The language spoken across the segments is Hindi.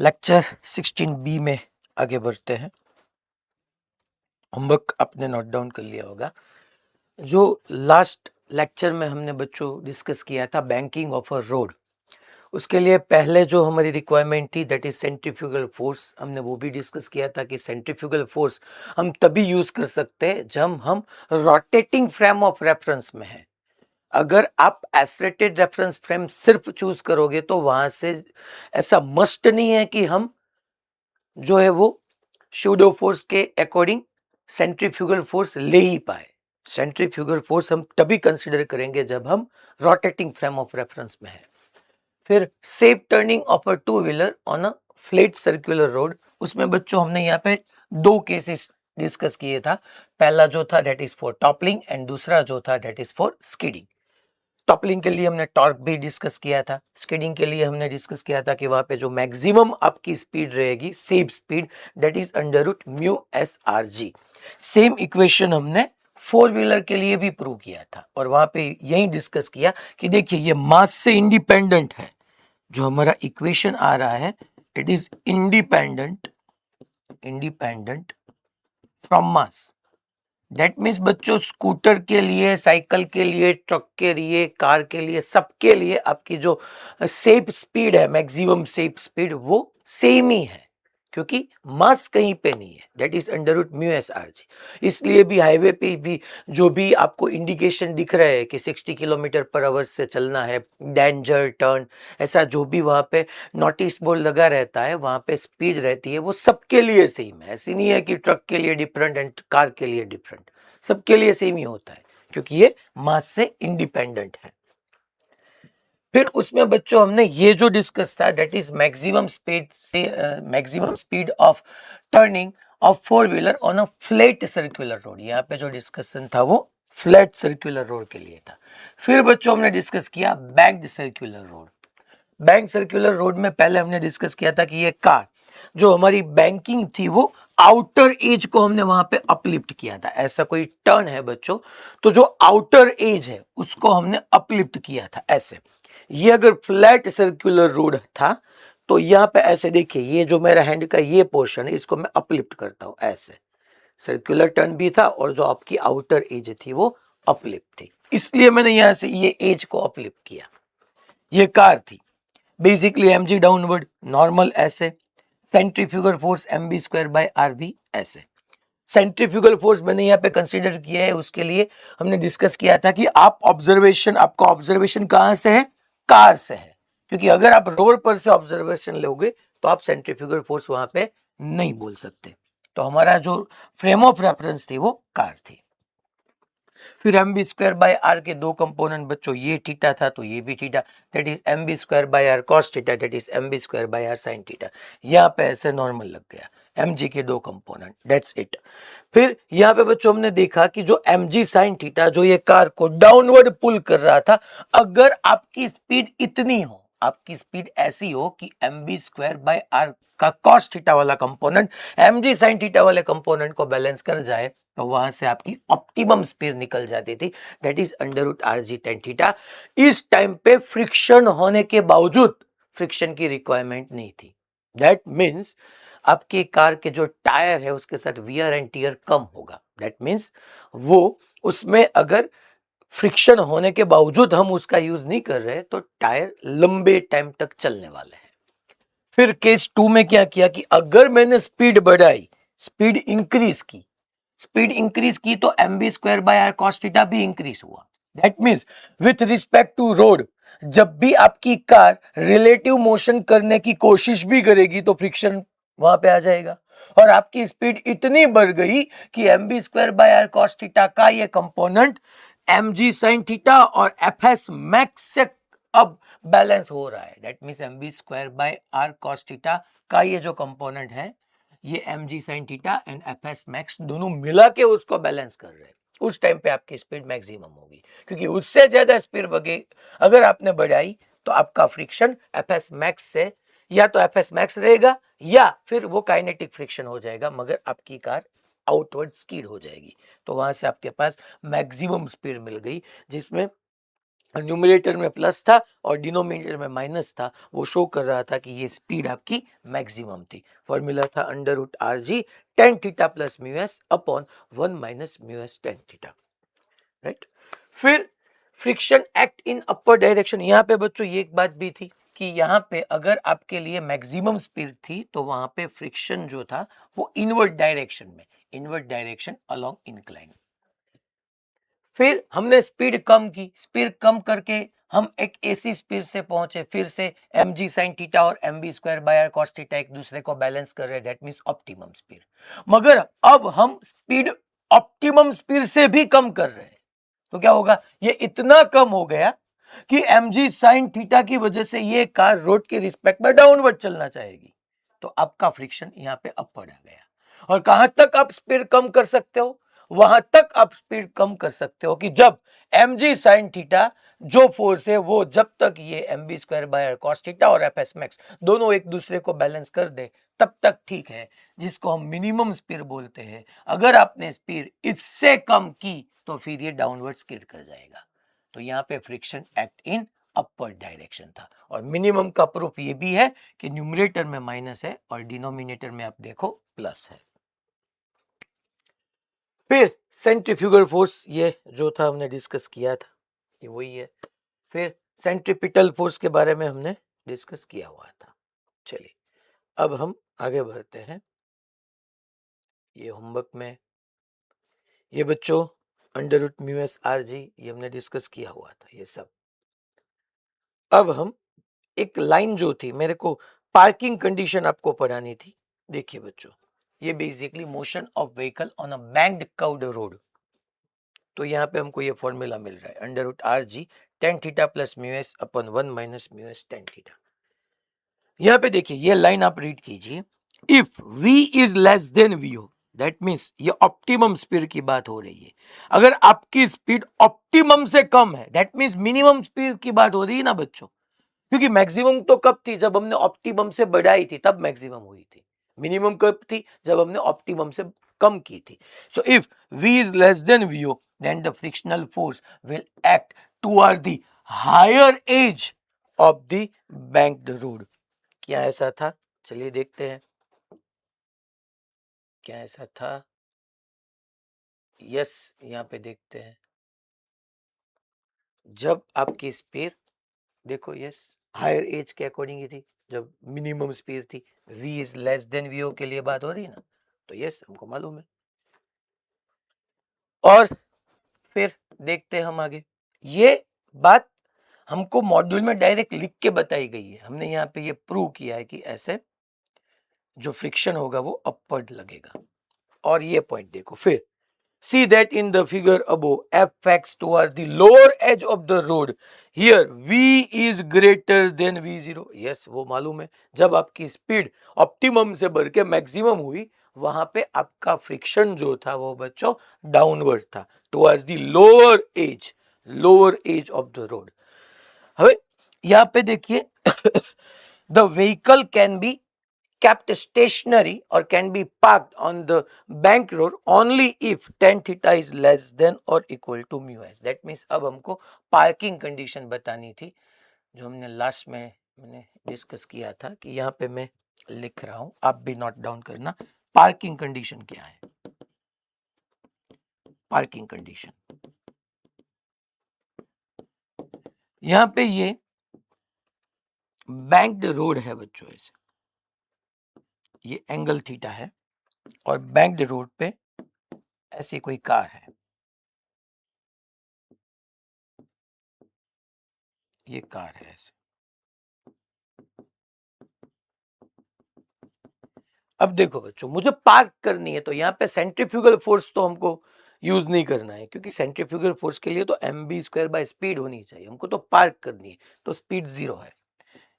लेक्चर 16B में आगे बढ़ते हैं। होमवर्क आपने नोट डाउन कर लिया होगा। जो लास्ट लेक्चर में हमने बच्चों डिस्कस किया था बैंकिंग ऑफ अ रोड, उसके लिए पहले जो हमारी रिक्वायरमेंट थी दैट इज सेंट्रीफ्यूगल फोर्स, हमने वो भी डिस्कस किया था कि सेंट्रीफ्यूगल फोर्स हम तभी यूज कर सकते हैं जब हम रोटेटिंग फ्रेम ऑफ रेफरेंस में हैं। अगर आप एसरेटेड रेफरेंस फ्रेम सिर्फ चूज करोगे तो वहां से ऐसा मस्ट नहीं है कि हम जो है वो सूडो फोर्स के अकॉर्डिंग सेंट्रीफ्यूगल फोर्स ले ही पाए। सेंट्रीफ्यूगल फोर्स हम तभी कंसिडर करेंगे जब हम रोटेटिंग फ्रेम ऑफ रेफरेंस में है। फिर safe turning of a two wheeler on a flat circular road, उसमें बच्चों हमने यहाँ पे दो केसेस डिस्कस किए था। पहला जो था that is for toppling and दूसरा जो था that is for skidding. Toppling के लिए हमने टॉर्क भी डिस्कस किया था, स्किडिंग के लिए हमने डिस्कस किया था कि वहां पे जो मैक्सिमम आपकी स्पीड रहेगी safe speed that is under root mu s r g. Same equation हमने फोर व्हीलर के लिए भी प्रूव किया था और वहां पे यही डिस्कस किया कि देखिए ये मास से इंडिपेंडेंट है। जो हमारा इक्वेशन आ रहा है it is independent independent from mass. That means बच्चों स्कूटर के लिए, साइकिल के लिए, ट्रक के लिए, कार के लिए, सबके लिए आपकी जो सेफ स्पीड है, मैक्सिमम सेफ स्पीड वो सेम ही है क्योंकि मास कहीं पे नहीं है। That is under root mu s r g. इसलिए भी हाईवे पे भी जो भी आपको इंडिकेशन दिख रहा है कि 60 किलोमीटर पर आवर से चलना है, डेंजर टर्न, ऐसा जो भी वहां पे नोटिस बोर्ड लगा रहता है वहां पे स्पीड रहती है वो सबके लिए सेम है। ऐसी नहीं है कि ट्रक के लिए डिफरेंट एंड कार के लिए डिफरेंट, सबके लिए सेम ही होता है क्योंकि ये मास से इंडिपेंडेंट है। फिर उसमें बच्चों हमने ये जो डिस्कस था दैट इज मैक्सिमम स्पीड से maximum speed of turning of four wheeler on a flat circular road. यहाँ पे जो डिस्कशन था वो फ्लैट सर्कुलर रोड के लिए था। फिर बच्चों हमने डिस्कस किया banked circular road. Bank circular road में पहले हमने डिस्कस किया था कि ये कार जो हमारी बैंकिंग थी वो आउटर एज को हमने वहां पे अपलिफ्ट किया था। ऐसा कोई टर्न है बच्चों, तो जो आउटर एज है उसको हमने अपलिफ्ट किया था ऐसे। ये अगर फ्लैट सर्कुलर रोड था तो यहाँ पे ऐसे देखिए, ये जो मेरा हैंड का ये पोर्शन है इसको मैं अपलिफ्ट करता हूं ऐसे। सर्कुलर टर्न भी था और जो आपकी आउटर एज थी वो अपलिफ्ट थी, इसलिए मैंने यहां से ये एज को अपलिफ्ट किया। ये कार थी बेसिकली mg डाउनवर्ड नॉर्मल ऐसे, centrifugal force mb square by rb ऐसे। सेंट्रीफ्यूगल फोर्स मैंने यहाँ पे कंसीडर किया है, उसके लिए हमने डिस्कस किया था कि आप ऑब्जर्वेशन, आपका ऑब्जर्वेशन कहां से है, कार से है, क्योंकि अगर आप रोड पर से ऑब्जर्वेशन लोगे तो आप सेंट्रीफ्यूगल फोर्स वहां पे नहीं बोल सकते। तो हमारा जो फ्रेम ऑफ रेफरेंस थी वो कार थी। फिर m B square by r के दो कंपोनेंट बच्चों, ये थीटा था तो ये भी theta, that is m B square by r cos theta, that is m B square by r sine theta. यहाँ पे ऐसे नॉर्मल लग गया, एम जी के दो कंपोनेंट, दैट्स इट। फिर यहाँ पे बच्चों हमने देखा कि जो एम जी साइन थीटा जो ये कार को डाउनवर्ड पुल कर रहा था, अगर आपकी स्पीड इतनी हो, आपकी स्पीड ऐसी हो कि m B square by r का कॉस थीटा वाला component m g sine theta वाले कंपोनेंट को बैलेंस कर जाए तो वहां से आपकी ऑप्टिमम स्पीड निकल जाती थी, that is under root R G tan theta. इस टाइम पे फ्रिक्शन होने के बावजूद फ्रिक्शन की रिक्वायरमेंट नहीं थी। दैट मीन्स आपकी कार के जो टायर है उसके साथ वियर एंड टीयर कम होगा। दैट मीन्स वो उसमें अगर फ्रिक्शन होने के बावजूद हम उसका यूज नहीं कर रहे तो टायर लंबे टाइम तक चलने वाले हैं। फिर केस टू में क्या किया कि अगर मैंने स्पीड बढ़ाई, स्पीड इंक्रीज की, स्पीड इंक्रीज की तो m B square by r cos theta भी इंक्रीज हुआ। That means with respect to road जब भी आपकी कार रिलेटिव मोशन करने की कोशिश भी करेगी तो फ्रिक्शन वहां पे आ जाएगा और आपकी स्पीड इतनी बढ़ गई कि m B square by r cos theta का ये component m g sine theta और एफ एस मैक्स से अब बैलेंस हो रहा है। That means m B square by r cos theta का ये जो कंपोनेंट है ये m g sine theta and f S max दोनों मिला के उसको बैलेंस कर रहे हैं। उस टाइम पे आपकी स्पीड मैक्सिमम होगी, क्योंकि उससे ज्यादा स्पीड बगे अगर आपने बढ़ाई तो आपका फ्रिक्शन एफ एस मैक्स से या तो एफ एस मैक्स रहेगा या फिर वो काइनेटिक फ्रिक्शन हो जाएगा, मगर आपकी कार आउटवर्ड स्कीड हो जाएगी। तो वहां से आपके पास मैक्सिमम स्पीड मिल गई जिसमें न्यूमरेटर में प्लस था और डिनोमिनेटर में माइनस था, वो शो कर रहा था कि ये स्पीड आपकी मैक्सिमम थी। फॉर्मूला था under root R G tan theta plus mu S upon 1 minus mu S tan theta, right. फिर friction act in upper direction. यहाँ पे बच्चों ये एक बात भी थी कि यहाँ पे अगर आपके लिए मैक्सिमम स्पीड थी तो वहां पे फ्रिक्शन जो था वो इनवर्ड डायरेक्शन में, इनवर्ड डायरेक्शन अलोंग इंक्लाइन। फिर हमने स्पीड कम की, स्पीड कम करके हम एक ऐसी स्पीड से पहुंचे, फिर से एम जी साइन थीटा और m B square by r cos theta एक दूसरे को बैलेंस कर रहे हैं, दैट मीन्स ऑप्टिमम स्पीड। मगर अब हम स्पीड ऑप्टिमम स्पीड से भी कम कर रहे हैं, तो क्या होगा, ये इतना कम हो गया कि एम जी साइन थीटा की वजह से ये कार रोड के रिस्पेक्ट में डाउनवर्ड चलना चाहेगी, तो आपका फ्रिक्शन यहाँ पे अपवर्ड आ गया। और कहां तक आप स्पीड कम कर सकते हो, वहां तक आप स्पीड कम कर सकते हो कि जब एम जी साइन थीटा जो फोर्स है वो जब तक ये m B square by cos theta और एफ एस मैक्स दोनों एक दूसरे को बैलेंस कर दे तब तक ठीक है, जिसको हम मिनिमम स्पीड बोलते हैं। अगर आपने स्पीड इससे कम की तो फिर ये डाउनवर्ड स्किड कर जाएगा। तो यहाँ पे friction act in upper direction था। और मिनिमम का प्रूफ ये भी है कि न्यूमरेटर में माइनस है और डिनोमिनेटर में आप देखो प्लस है। फिर सेंट्रीफ्यूगल फोर्स, ये जो था हमने डिस्कस किया था, ये वही है। फिर सेंट्रीपिटल फोर्स के बारे में हमने डिस्कस किया हुआ था। चलिए अब हम आगे बढ़ते हैं। ये होमवर्क में ये बच्चों under root mu s r g ये हमने डिस्कस किया हुआ था ये सब। अब हम एक लाइन जो थी, मेरे को पार्किंग कंडीशन आपको पढ़ानी थी। देखिए बच्चों, ये basically motion of vehicle on a banked curved road. तो यहाँ पे हमको ये फॉर्मूला मिल रहा है under root R G tan theta plus mu s upon 1 minus mu S tan theta. यहाँ पे देखिए ये लाइन आप रीड कीजिए, if v is less than v o, that means ये ऑप्टिमम स्पीड की बात हो रही है। अगर आपकी स्पीड ऑप्टिमम से कम है, दैट मीन्स मिनिमम स्पीड की बात हो रही है ना बच्चों, क्योंकि मैक्सिमम तो कब थी, जब हमने ऑप्टिमम से बढ़ाई थी तब मैक्सिमम हुई थी। मिनिमम कब थी, जब हमने ऑप्टिमम से कम की थी। So if v is less then vo then the frictional force will act toward the higher edge of the banked road। क्या ऐसा था, चलिए देखते हैं क्या ऐसा था। यस, यहाँ पे देखते हैं, जब आपकी स्पीड देखो, यस हायर एज के अकॉर्डिंग ही थी, जब मिनिमम स्पीड थी, v is less then vo के लिए बात हो रही है ना, तो यस हमको मालूम है। और फिर देखते हैं हम आगे, ये बात हमको मॉड्यूल में डायरेक्ट लिख के बताई गई है। हमने यहाँ पे ये प्रूव किया है कि ऐसे जो फ्रिक्शन होगा वो अपवर्ड लगेगा। और ये पॉइंट देखो फिर, see that in the figure above f acts toward the lower edge of the road, here v is greater than v0। yes वो मालूम है, जब आपकी स्पीड ऑप्टिमम से बढ़ के मैक्सिमम हुई वहां पे आपका फ्रिक्शन जो था वो बच्चों डाउनवर्ड था, towards the lower edge of the road. હવે यहाँ पे देखिए the vehicle can be kept stationary or can be parked on the bank road only if tan theta is less than or equal to mu s। that means अब हमको पार्किंग कंडीशन बतानी थी, जो हमने लास्ट में मैंने डिस्कस किया था कि यहाँ पे मैं लिख रहा हूं, आप भी नोट डाउन करना। पार्किंग कंडीशन क्या है, पार्किंग कंडीशन यहाँ पे ये बैंक्ड रोड है बच्चों, ऐसे ये एंगल थीटा है और बैंक्ड रोड पे ऐसी कोई कार है, ये कार है ऐसे। अब देखो बच्चों, मुझे पार्क करनी है तो यहाँ पे सेंट्रीफ्यूगल फोर्स तो हमको यूज नहीं करना है, क्योंकि सेंट्रीफ्यूगल फोर्स के लिए तो m B square by speed होनी चाहिए, हमको तो पार्क करनी है, तो स्पीड 0 है।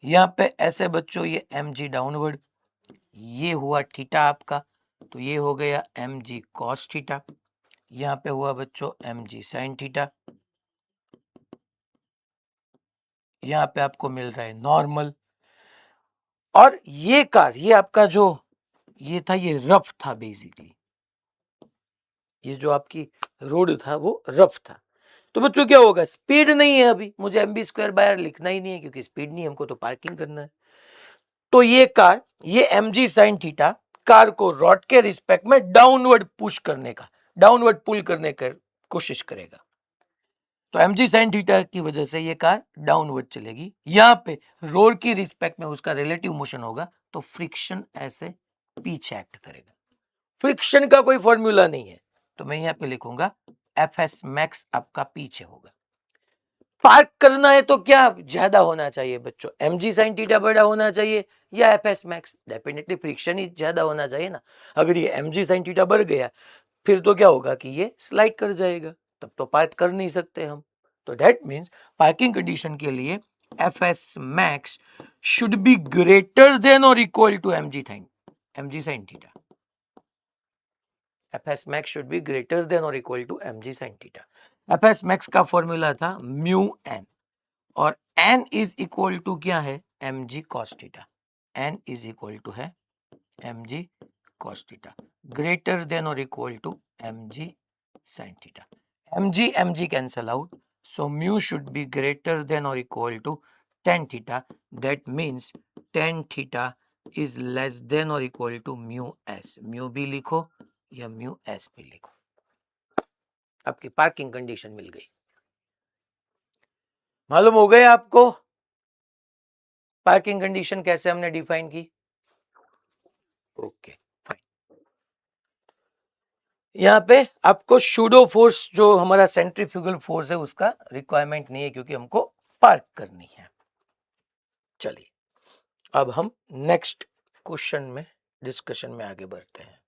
यहाँ पे ऐसे बच्चों ये एम जी डाउनवर्ड, ये हुआ थीटा आपका, तो ये हो गया एम जी कॉस थीटा, यहाँ पे हुआ बच्चों एम जी साइन थीटा, यहाँ पे आपको मिल रहा है नॉर्मल। और ये कार, ये आपका जो ये था ये रफ था, बेसिकली ये जो आपकी रोड था वो रफ था। तो बच्चों क्या होगा, स्पीड नहीं है, अभी मुझे एमबी स्क्वायर बाय आर लिखना ही नहीं है क्योंकि स्पीड नहीं है, हमको तो पार्किंग करना है। तो ये कार, ये mg sin थीटा कार को रॉड के रिस्पेक्ट में डाउनवर्ड पुश करने का, डाउनवर्ड पुल करने का कोशिश करेगा। तो mg sin थीटा की वजह से ये कार डाउनवर्ड चलेगी। यहां पे रोड की रिस्पेक्ट में उसका रिलेटिव मोशन होगा, तो फ्रिक्शन ऐसे पीछे एक्ट करेगा। फ्रिक्शन का कोई फॉर्मूला नहीं है, तो मैं यहां पे लिखूंगा एफ एस मैक्स आपका पीछे होगा। पार्क करना है तो क्या ज्यादा होना चाहिए बच्चों, mg sin थीटा बड़ा होना चाहिए या F S max? Definitely friction ही ज्यादा होना चाहिए ना। अगर ये mg sin थीटा बढ़ गया फिर तो क्या होगा कि ये स्लाइड कर जाएगा, तब तो पार्क कर नहीं सकते हम। तो दैट मीन्स पार्किंग कंडीशन के लिए F S max should be greater than और equal to mg sin theta. F S max should be greater than और equal to mg sin theta. F S max का फॉर्मूला था म्यू एन, और n इज इक्वल टू क्या है, mg cos theta. n is equal to है mg cos theta greater than और equal to mg sin theta. mg cancel out, so mu should be greater than or equal to tan theta. That means tan theta is less than or equal to mu s। mu भी लिखो या mu s भी लिखो, आपकी पार्किंग कंडीशन मिल गई। मालूम हो गया आपको पार्किंग कंडीशन कैसे हमने डिफाइन की? Okay fine. यहाँ पे आपको शूडो फोर्स जो हमारा सेंट्रीफ्यूगल फोर्स है उसका रिक्वायरमेंट नहीं है क्योंकि हमको पार्क करनी है। चलिए अब हम नेक्स्ट क्वेश्चन में डिस्कशन में आगे बढ़ते हैं।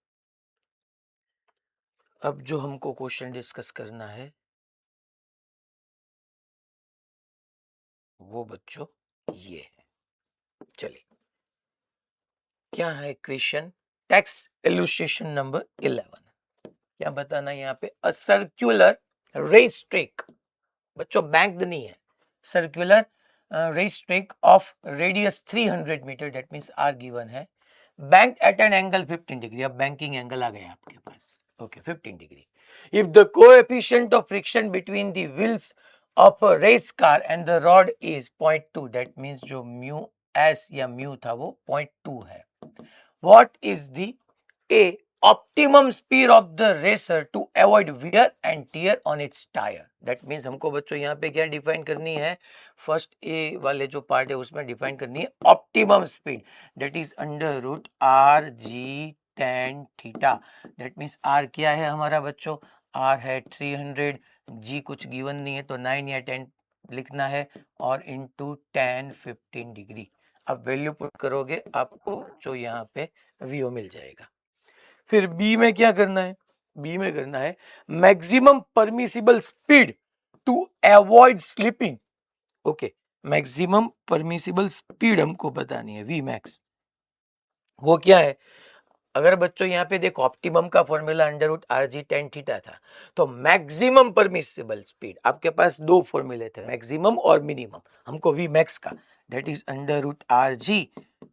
अब जो हमको क्वेश्चन डिस्कस करना है वो बच्चों ये है। चलिए क्या है क्वेश्चन, टेक्स्ट इलस्ट्रेशन नंबर 11। क्या बताना है यहाँ पे, अ सर्कुलर रेस ट्रैक, बच्चों बैंक्ड नहीं है, circular race track of radius 300 metre, that means R given है, bank at an angle 15 degree. अब बैंकिंग एंगल आ गया आपके पास, okay 15 degree. If the coefficient of friction between the wheels of a race car and the road is 0.2, that means जो म्यू एस या म्यू था वो 0.2 है। What is the a optimum speed of the racer to avoid wear and tear on its tyre. That means हमको बच्चों यहाँ पे क्या डिफाइन करनी है, फर्स्ट ए वाले जो पार्ट है उसमें डिफाइन करनी है optimum speed, that is under root R G tan theta. That means r क्या है हमारा बच्चों, आर है 300, जी कुछ गिवन नहीं है तो 9 या 10 लिखना है, और इंटू 10-15 डिग्री। अब वैल्यू पुट करोगे आपको जो यहाँ पे वीओ मिल जाएगा। फिर बी में क्या करना है, बी में करना है maximum permissible speed to avoid slipping. Okay, maximum permissible speed हमको बतानी है वी मैक्स, वो क्या है? अगर बच्चों यहाँ पे देखो ऑप्टिमम का formula under root R G tan theta था, तो मैक्सिमम परमिसिबल स्पीड आपके पास दो फॉर्मूले थे, मैक्सिमम और मिनिमम। हमको वी मैक्स का that is under root are g,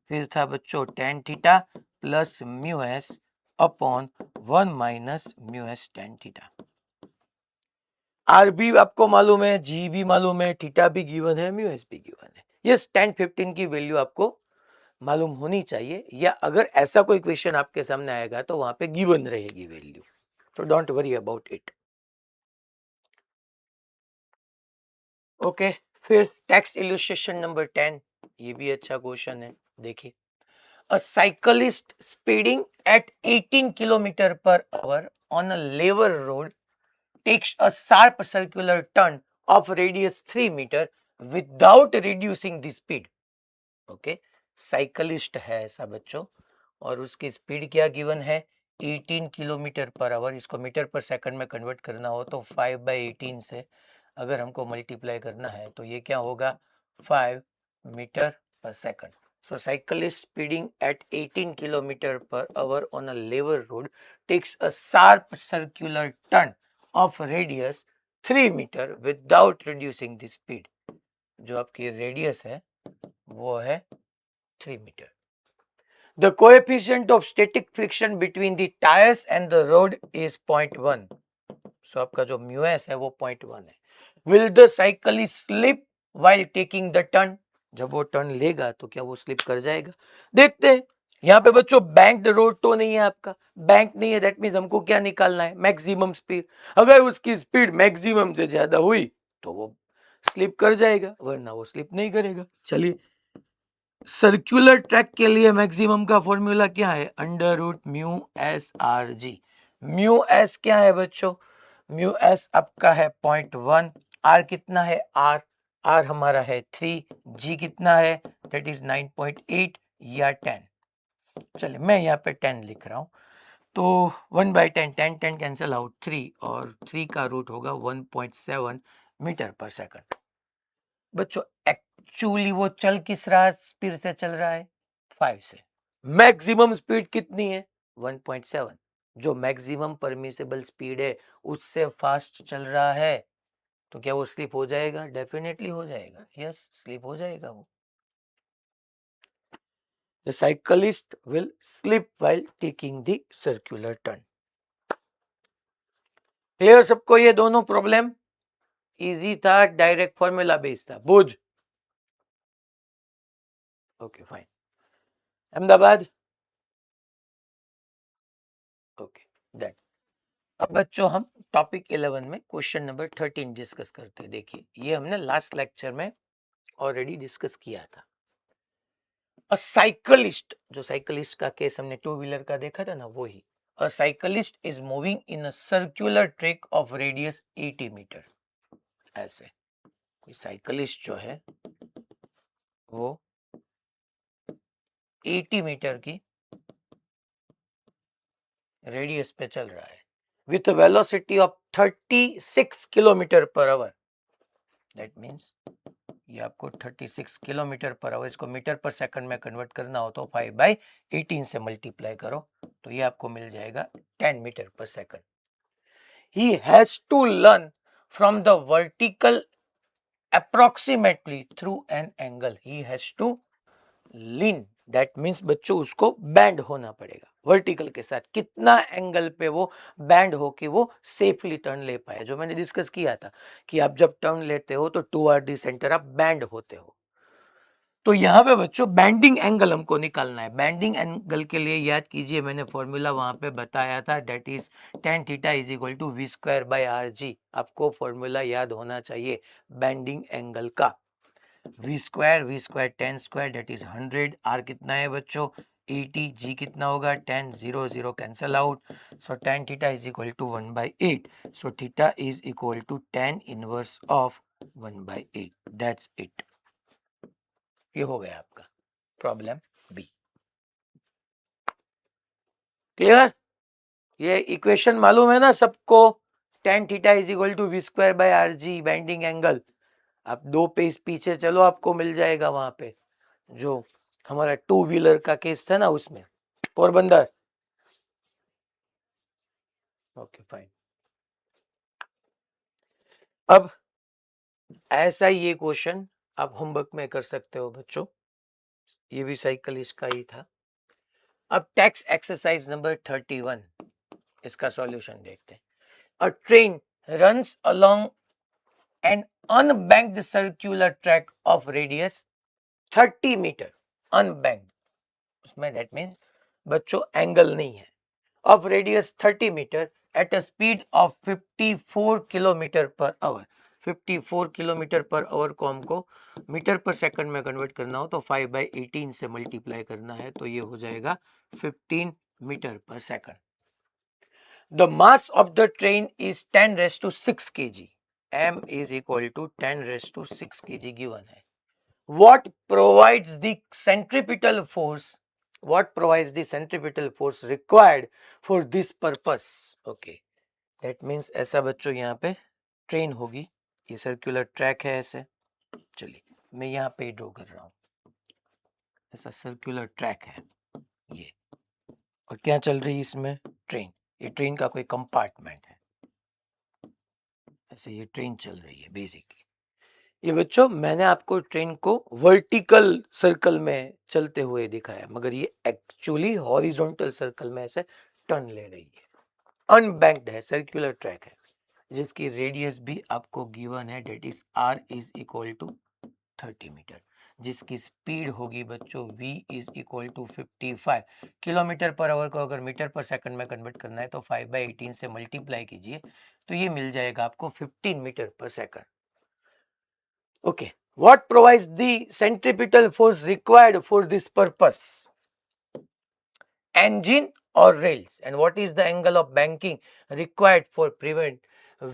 फिर था बच्चों tan theta plus mu S upon 1 minus mu S tan theta. R भी आपको मालूम है, जी भी मालूम है, थीटा भी गिवन है, म्यू एस भी गिवन है। यस 10-15 की वैल्यू आपको मालूम होनी चाहिए, या अगर ऐसा कोई क्वेश्चन आपके सामने आएगा तो वहां पे गिवन रहेगी वैल्यू, तो don't worry about it. Okay, फिर टेक्स्ट इलस्ट्रेशन नंबर 10, ये भी अच्छा क्वेश्चन है, देखिए। A cyclist speeding at 18 kilometre per hour on a level road takes a sharp circular turn of radius 3 meter without reducing the speed। Okay, cyclist है ऐसा बच्चों, और उसकी स्पीड क्या गिवन है, 18 किलोमीटर पर आवर। इसको मीटर पर सेकंड में कन्वर्ट करना हो तो 5/18 से अगर हमको मल्टीप्लाई करना है तो ये क्या होगा, 5 metre per second. So cyclist speeding at 18 kilometer per hour on a level road takes a sharp circular turn of radius 3 meter without reducing the speed। जो आपकी रेडियस है वो है 3 metre. The coefficient of static friction between the tires and the road is 0.1। So आपका जो म्यू एस है वो 0.1 है। Will the cyclist slip while taking the turn, जब वो टर्न लेगा तो क्या वो स्लिप कर जाएगा? देखते हैं। यहाँ पे बच्चों बैंक रोड तो नहीं है आपका, बैंक नहीं है, दैट मीन्स हमको क्या निकालना है? Maximum speed. अगर उसकी स्पीड मैक्सिमम से ज्यादा हुई तो वो स्लिप कर जाएगा, वरना वो स्लिप नहीं करेगा। चलिए, सर्कुलर ट्रैक के लिए मैक्सिमम का फॉर्मूला क्या है? Under root mu s r g. Mu s क्या है बच्चों? म्यू एस आपका है 0.1, आर कितना है? आर आर हमारा है 3, जी कितना है? दैट इज 9.8 या 10। चलिए मैं यहाँ पे 10 लिख रहा हूँ। तो 1/10, 10 10 कैंसिल आउट, 3 और 3 का रूट होगा 1.7 मीटर पर सेकंड। बच्चों एक्चुअली वो चल किस रहा स्पीड से चल रहा है? 5 से। मैक्सिमम स्पीड कितनी है? 1.7। जो मैक्सिमम परमिसेबल स्पीड है उससे फास्ट चल रहा है, तो क्या वो स्लिप हो जाएगा? डेफिनेटली हो जाएगा, यस स्लिप हो जाएगा वो। The cyclist will slip while taking the circular turn. Clear सबको? ये दोनों प्रॉब्लम इजी था, डायरेक्ट फॉर्मूला बेस्ड था। बुझ okay fine. Ahmedabad okay done. अब बच्चों हम टॉपिक 11 में क्वेश्चन नंबर 13 डिस्कस करते हैं। देखिए ये हमने लास्ट लेक्चर में ऑलरेडी डिस्कस किया था। अ साइकिलिस्ट, जो साइकिलिस्ट का केस हमने टू व्हीलर का देखा था ना, वही। A cyclist is moving in a circular track of radius 80 metre. ऐसे कोई साइकिलिस्ट जो है वो 80 मीटर की रेडियस पे चल रहा है with velocity of 36 kilometre per our. That means ये आपको 36 किलोमीटर पर आवर, इसको मीटर पर सेकंड में कन्वर्ट करना हो तो 5/18 से मल्टीप्लाई करो तो ये आपको मिल जाएगा 10 metre per second. He has to learn from the vertical approximately through an angle. He has to lean, that means बच्चों उसको बैंड होना पड़ेगा वर्टिकल के साथ। कितना एंगल पे वो बैंड हो कि वो सेफली टर्न ले पाए, जो मैंने डिस्कस किया था कि आप जब टर्न लेते हो तो टुवर्ड द सेंटर आप बैंड होते हो। तो यहाँ पे बच्चों बैंडिंग एंगल हमको निकालना है। बैंडिंग एंगल के लिए याद कीजिए मैंने फॉर्मूला वहां पे बताया था, that is tan theta is equal to v square by are g. आपको फॉर्मूला याद होना चाहिए बैंडिंग एंगल का। V square tan square that is 100, r कितना है बच्चों 80, जी कितना होगा 10, 0 0 cancel out, so tan theta is equal to 1/8, so theta is equal to tan inverse of 1/8। That's it. ये हो गया आपका प्रॉब्लम बी। क्लियर? ये इक्वेशन मालूम है ना सबको? tan theta is equal to v square by are g bending angle. आप 2 पेज पीछे चलो आपको मिल जाएगा वहां पे, जो हमारा टू व्हीलर का केस था ना उसमें, पोरबंदर। Okay fine. अब ऐसा ही ये क्वेश्चन आप होमवर्क में कर सकते हो बच्चों, ये भी साइकिल इसका ही था। अब टेक्स्ट एक्सरसाइज नंबर 31, इसका सॉल्यूशन देखते हैं। A train runs along an unbanked circular track of radius 30 metre. Unbanked, उसमें दैट मीन्स बच्चों एंगल नहीं है, of radius 30 meter at a speed of 54 kilometre per our. 54 kilometre per hour को हमको मीटर पर सेकंड में कन्वर्ट करना हो तो 5/18 से मल्टीप्लाई करना है तो ये हो जाएगा 15 metre per second. The mass of the train is 10⁶ kg। m is equal to 10⁶ kg given है। What provides the centripetal force? What provides the centripetal force required for this purpose? Okay, that means ऐसा बच्चों यहाँ पे ट्रेन होगी, ये सर्कुलर ट्रैक है ऐसे। चलिए मैं यहाँ पे ड्रॉ कर रहा हूँ, ऐसा सर्कुलर ट्रैक है ये, और क्या चल रही है इसमें? ट्रेन। ये ट्रेन का कोई कंपार्टमेंट है, ऐसे ये ट्रेन चल रही है बेसिकली। ये बच्चों मैंने आपको ट्रेन को वर्टिकल सर्कल में चलते हुए दिखाया, मगर ये एक्चुअली हॉरिजॉन्टल सर्कल में ऐसे टर्न ले रही है। अनबैंक्ड है, सर्कुलर ट्रैक है। जिसकी रेडियस भी आपको गिवन है, that is r is equal to 30 metre, जिसकी स्पीड होगी बच्चों v is equal to 55 kilometre per hour को अगर मीटर पर सेकंड में कन्वर्ट करना है तो 5/18 से मल्टीप्लाई कीजिए तो ये मिल जाएगा आपको 15 metre per second. Okay, what provides the centripetal force required for this purpose? engine or rails, and what is the angle of banking required for prevent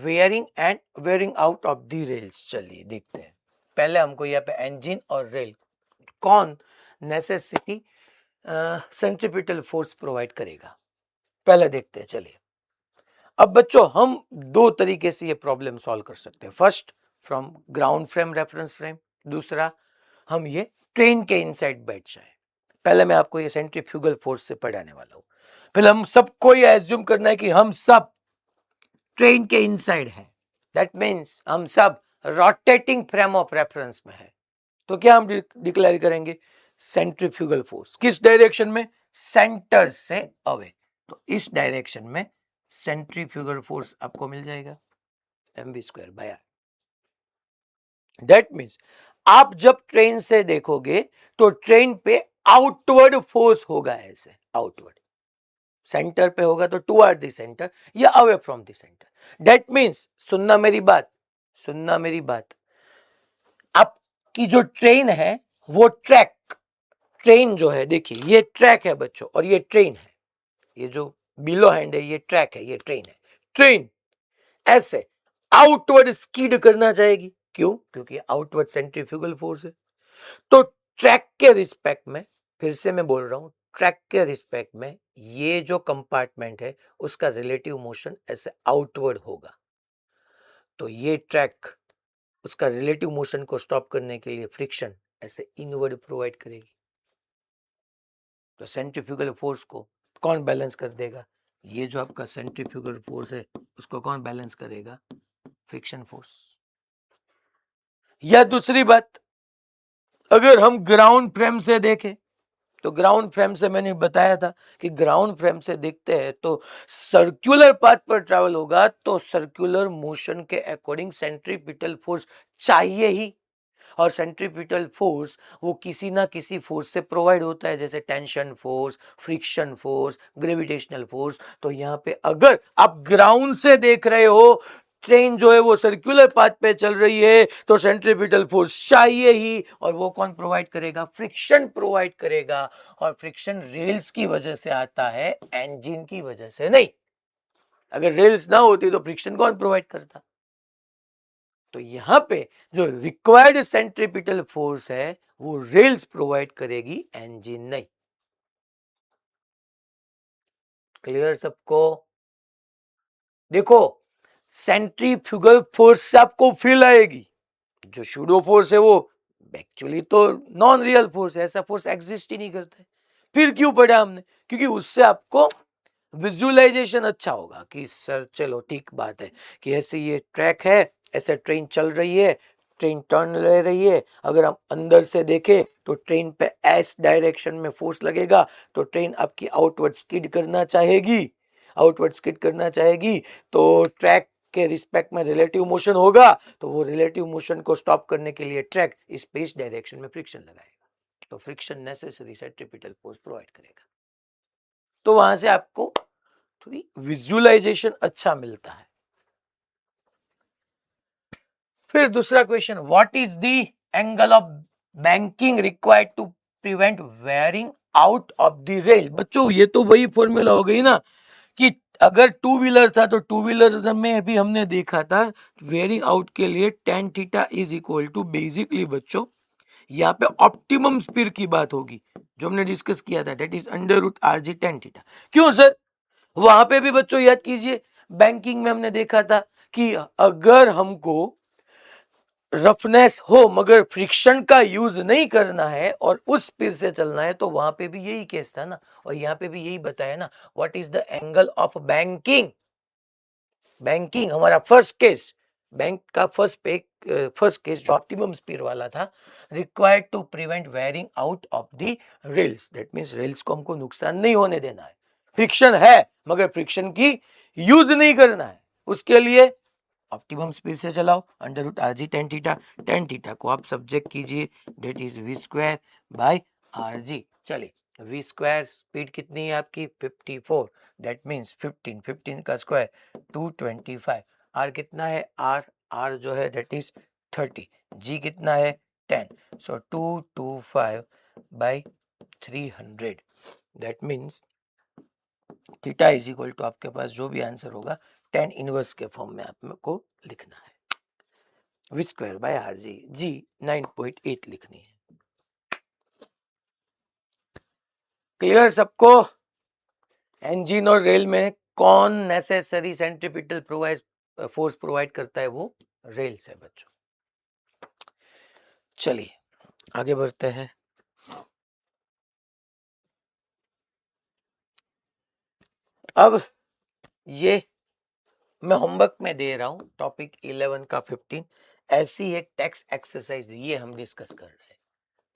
wearing and wearing out of the rails? चलिए देखते हैं. पहले हमको यहाँ पे engine और rail कौन नेसेसिटी सेंट्रीपिटल फोर्स प्रोवाइड करेगा, पहले देखते हैं. चलिए, अब बच्चों हम दो तरीके से ये प्रॉब्लम सॉल्व कर सकते हैं. First from ground frame reference frame, दूसरा हम ये ट्रेन के इनसाइड बैठ जाए. पहले मैं आपको ये सेंट्रीफ्यूगल फोर्स से पढ़ाने वाला हूं. पहले हम सबको ये एज्यूम करना है कि हम सब ट्रेन के इनसाइड हैं. दैट मीन्स हम सब रोटेटिंग फ्रेम ऑफ रेफरेंस में है. तो क्या हम डिक्लेयर करेंगे? सेंट्रीफ्यूगल फोर्स किस डायरेक्शन में? सेंटर से अवे. तो इस डायरेक्शन में सेंट्रीफ्यूगल फोर्स आपको मिल जाएगा mv²/r. दैट मीन्स आप जब ट्रेन से देखोगे तो ट्रेन पे आउटवर्ड फोर्स होगा, ऐसे आउटवर्ड. सेंटर पे होगा तो टुवर्ड द सेंटर या away from the centre. That means सुनना मेरी बात, सुनना मेरी बात, आपकी जो ट्रेन है वो ट्रेन जो है, देखिए ये ट्रैक है बच्चों और ये ट्रेन है. ये जो बिलो हैंड है ये ट्रैक है, ये ट्रेन है. ट्रेन ऐसे आउटवर्ड स्कीड करना चाहेगी. क्यों? क्योंकि आउटवर्ड सेंट्रीफ्यूगल फोर्स है. तो ट्रैक के रिस्पेक्ट में, फिर से मैं बोल रहा हूं, ट्रैक के रिस्पेक्ट में ये जो कंपार्टमेंट है उसका रिलेटिव मोशन ऐसे आउटवर्ड होगा. तो ये ट्रैक उसका रिलेटिव मोशन को स्टॉप करने के लिए फ्रिक्शन ऐसे इनवर्ड प्रोवाइड करेगी. तो सेंट्रीफ्यूगल फोर्स को कौन बैलेंस कर देगा? ये जो आपका सेंट्रीफ्यूगल फोर्स है उसको कौन बैलेंस करेगा? Friction force. या दूसरी बात, अगर हम ग्राउंड फ्रेम से देखें तो ग्राउंड फ्रेम से मैंने बताया था कि ग्राउंड फ्रेम से देखते हैं तो सर्कुलर पाथ पर ट्रैवल होगा, तो सर्कुलर मोशन के अकॉर्डिंग सेंट्रीपिटल फोर्स चाहिए ही. और सेंट्रीपिटल फोर्स वो किसी ना किसी फोर्स से प्रोवाइड होता है, जैसे tension force, friction force, gravitational force. तो यहाँ पे अगर आप ग्राउंड से देख रहे हो ट्रेन जो है वो सर्कुलर पाथ पे चल रही है तो सेंट्रीपिटल फोर्स चाहिए ही. और वो कौन प्रोवाइड करेगा? फ्रिक्शन प्रोवाइड करेगा. और फ्रिक्शन रेल्स की वजह से आता है, इंजन की वजह से नहीं. अगर रेल्स ना होती तो फ्रिक्शन कौन प्रोवाइड करता? तो यहां पे जो रिक्वायर्ड सेंट्रीपिटल फोर्स है वो रेल्स प्रोवाइड करेगी, इंजन नहीं. क्लियर सबको? देखो, सेंट्रीफ्यूगल फोर्स से आपको फील आएगी. जो सूडो फोर्स है वो एक्चुअली तो नॉन रियल फोर्स है, ऐसा फोर्स एग्जिस्ट ही नहीं करता है. फिर क्यों पढ़ा हमने? क्योंकि उससे आपको विजुअलाइजेशन अच्छा होगा कि सर चलो ठीक बात है कि ऐसे ये ट्रैक है, ऐसे ट्रेन चल रही है, ट्रेन टर्न ले रही है. अगर हम अंदर से देखें तो ट्रेन पे एस डायरेक्शन में फोर्स लगेगा तो ट्रेन आपकी आउटवर्ड स्किड करना चाहेगी. आउटवर्ड स्किड करना चाहेगी तो ट्रैक के रिस्पेक्ट में रिलेटिव मोशन होगा. तो वो रिलेटिव मोशन को स्टॉप करने के लिए ट्रैक इस पे इस डायरेक्शन में फ्रिक्शन लगाएगा. तो friction necessary centripetal force provide करेगा. तो वहां से आपको थोड़ी विजुअलाइजेशन अच्छा मिलता है. फिर दूसरा question, what is the angle of banking required to prevent wearing out of the rail? बच्चों ये तो वही फॉर्मूला हो गई ना कि अगर टू व्हीलर था तो टू व्हीलर में भी हमने देखा था वेयरिंग आउट के लिए tan theta is equal to, basically बच्चों यहाँ पे ऑप्टिमम स्पीड की बात होगी जो हमने डिस्कस किया था, that is √rg tan theta. क्यों सर? वहां पे भी बच्चों याद कीजिए, बैंकिंग में हमने देखा था कि अगर हमको रफनेस हो मगर फ्रिक्शन का यूज नहीं करना है और उस स्पीड से चलना है तो वहां पे भी यही केस था ना. और यहाँ पे भी यही बताया ना, what is the angle of banking. Banking हमारा फर्स्ट केस, बैंक का फर्स्ट केस जो ऑप्टिमम स्पीड वाला था, required to prevent wearing out of the rails. That means rails को हमको नुकसान नहीं होने देना है. फ्रिक्शन है मगर फ्रिक्शन की यूज नहीं करना है. उसके लिए ऑप्टिमम स्पीड से चलाओ, under root R G tan theta को आप सब्जेक्ट कीजिए, that is v square by are g. चलिए, वी स्क्वायर स्पीड कितनी है आपकी 54, दैट मीन्स 15 का स्क्वायर 225। आर कितना है, आर जो है दैट इज 30, जी कितना है 10, so 225 by 300, that means theta is equal to आपके पास जो भी आंसर होगा 10 इनवर्स के फॉर्म में आपको लिखना है, V square by are G, G 9.8 लिखनी है। क्लियर सबको? इंजन और रेल में कौन necessary centripetal provide force provide करता है, वो रेल से बच्चों। चलिए आगे बढ़ते हैं। अब ये मैं होमवर्क में दे रहा हूं, टॉपिक 11 का 15, ऐसी एक टेक्स्ट एक्सरसाइज ये हम डिस्कस कर रहे हैं,